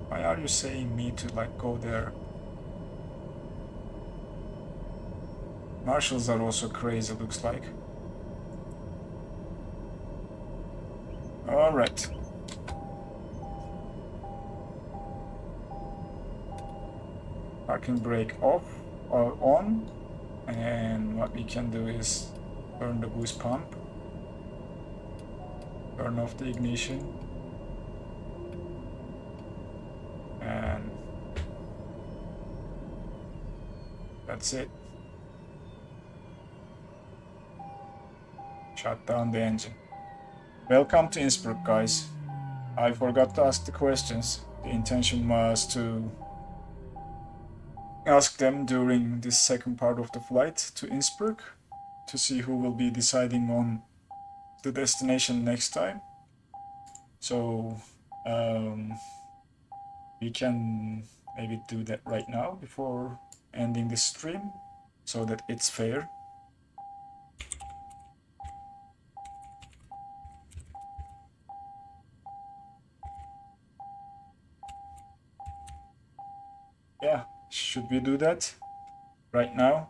Why are you saying me to like go there? Marshals are also crazy, looks like. All right. Parking brake off or on, and what we can do is turn the boost pump, turn off the ignition, and that's it. Shut down the engine. Welcome to Innsbruck, guys. I forgot to ask the questions. The intention was to ask them during this second part of the flight to Innsbruck to see who will be deciding on the destination next time. So we can maybe do that right now before ending the stream so that it's fair. Yeah, should we do that right now?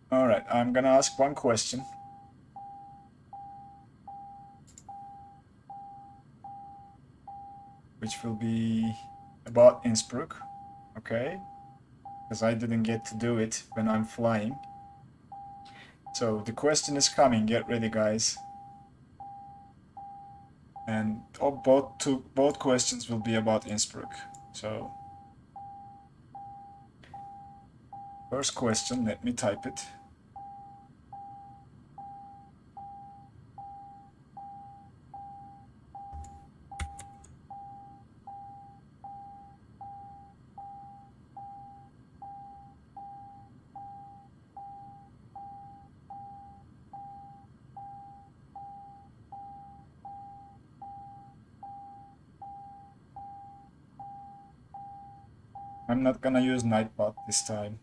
Alright, I'm gonna ask one question. Which will be about Innsbruck. Okay? Because I didn't get to do it when I'm flying. So the question is coming. Get ready, guys. And both questions will be about Innsbruck. So first question, let me type it. I'm not gonna use Nightbot this time.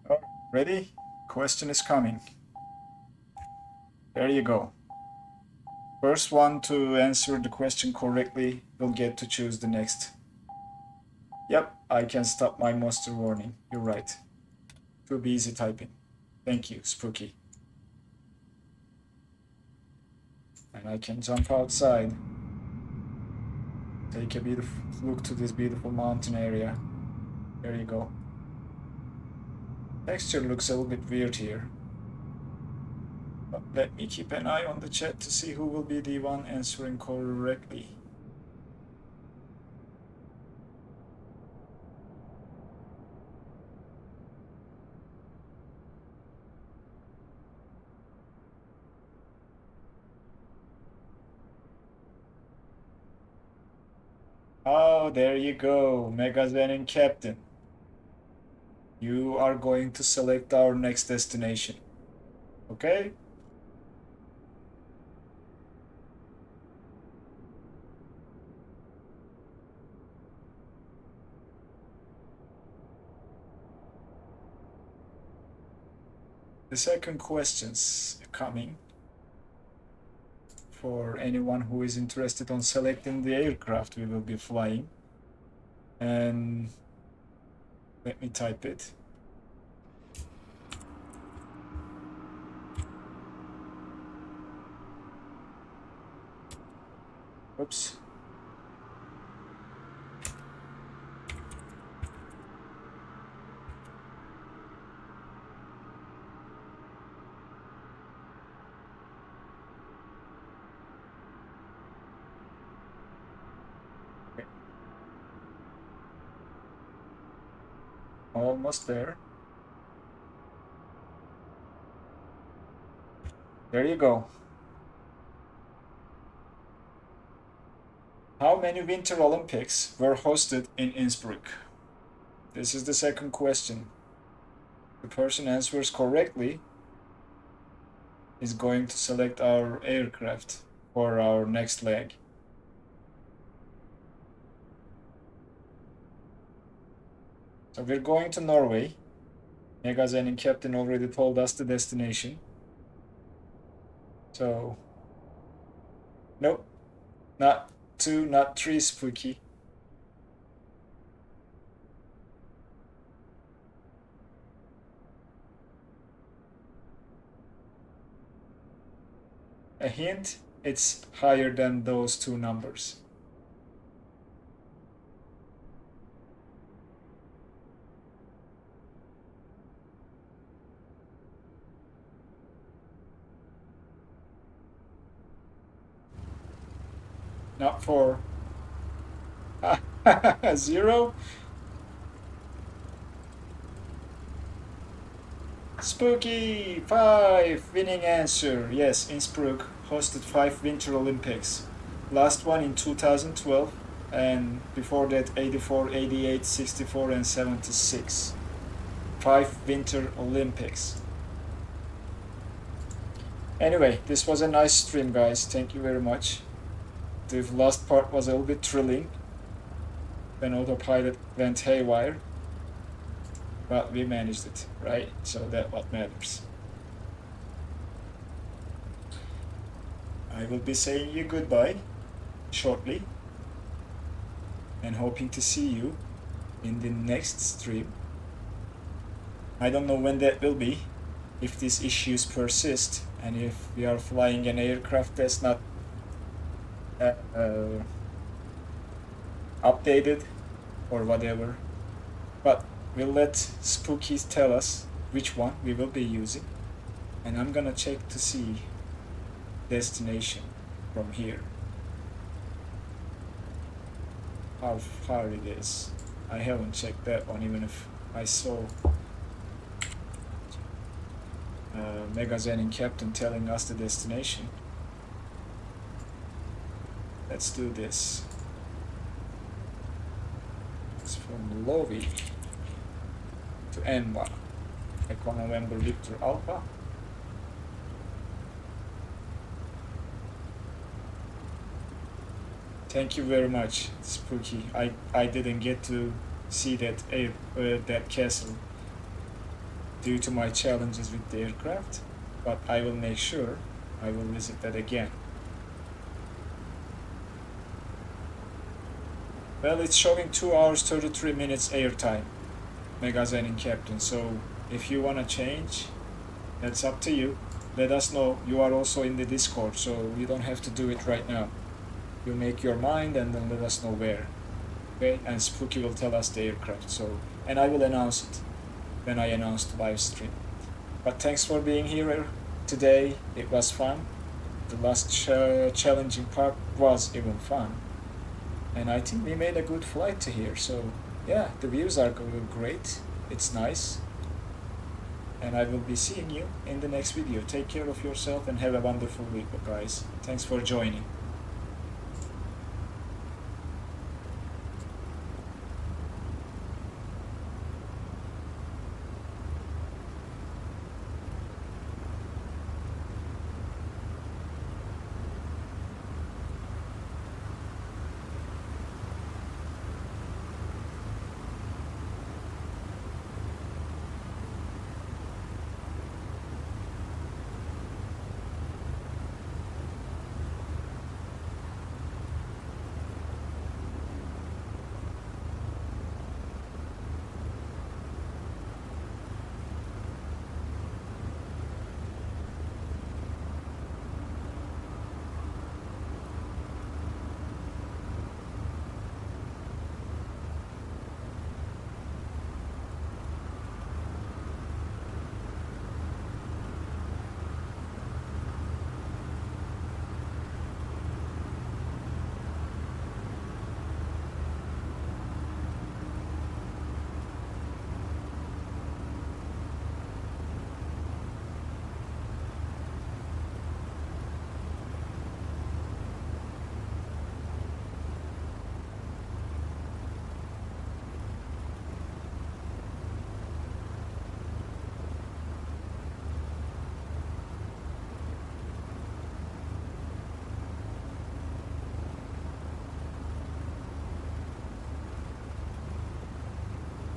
Oh, ready? Question is coming. There you go. First one to answer the question correctly will get to choose the next. Yep, I can stop my monster warning. You're right. Too busy typing. Thank you, Spooky. And I can jump outside. Take a beautiful look to this beautiful mountain area. There you go. Texture looks a little bit weird here. But let me keep an eye on the chat to see who will be the one answering correctly. Oh, there you go, Megazen and Captain. You are going to select our next destination. Okay? The second question's coming for anyone who is interested on selecting the aircraft we will be flying. And let me type it. Oops. Almost there. There you go. How many Winter Olympics were hosted in Innsbruck? This is the second question. The person answers correctly is going to select our aircraft for our next leg. So we're going to Norway. Megazen and Captain already told us the destination. So, nope, not 2, not 3, Spooky. A hint, it's higher than those two numbers. Not 4. 0? Spooky! 5! Winning answer. Yes, Innsbruck hosted 5 Winter Olympics. Last one in 2012, and before that 84, 88, 64 and 76. 5 Winter Olympics. Anyway, this was a nice stream, guys. Thank you very much. The last part was a little bit thrilling when autopilot went haywire, but we managed it, right? So that's what matters. I will be saying you goodbye shortly and hoping to see you in the next stream. I don't know when that will be, if these issues persist and if we are flying an aircraft that's not updated or whatever, but we'll let Spooky tell us which one we will be using, and I'm gonna check to see destination from here, how far it is. I haven't checked that one, even if I saw Magazine Captain telling us the destination. Let's do this. It's from LOWI to N1, Echo November Victor Alpha. Thank you very much, Spooky. I didn't get to see that that castle due to my challenges with the aircraft, but I will make sure I will visit that again. Well, it's showing 2 hours 33 minutes airtime, Magazine Captain, so if you want to change, that's up to you. Let us know. You are also in the Discord, so you don't have to do it right now. You make your mind and then let us know where. Okay, and Spooky will tell us the aircraft, so, and I will announce it when I announce the live stream. But thanks for being here today. It was fun. The last challenging part was even fun, and I think we made a good flight to here. So yeah, the views are great. It's nice, and I will be seeing you in the next video. Take care of yourself and have a wonderful week, guys. Thanks for joining.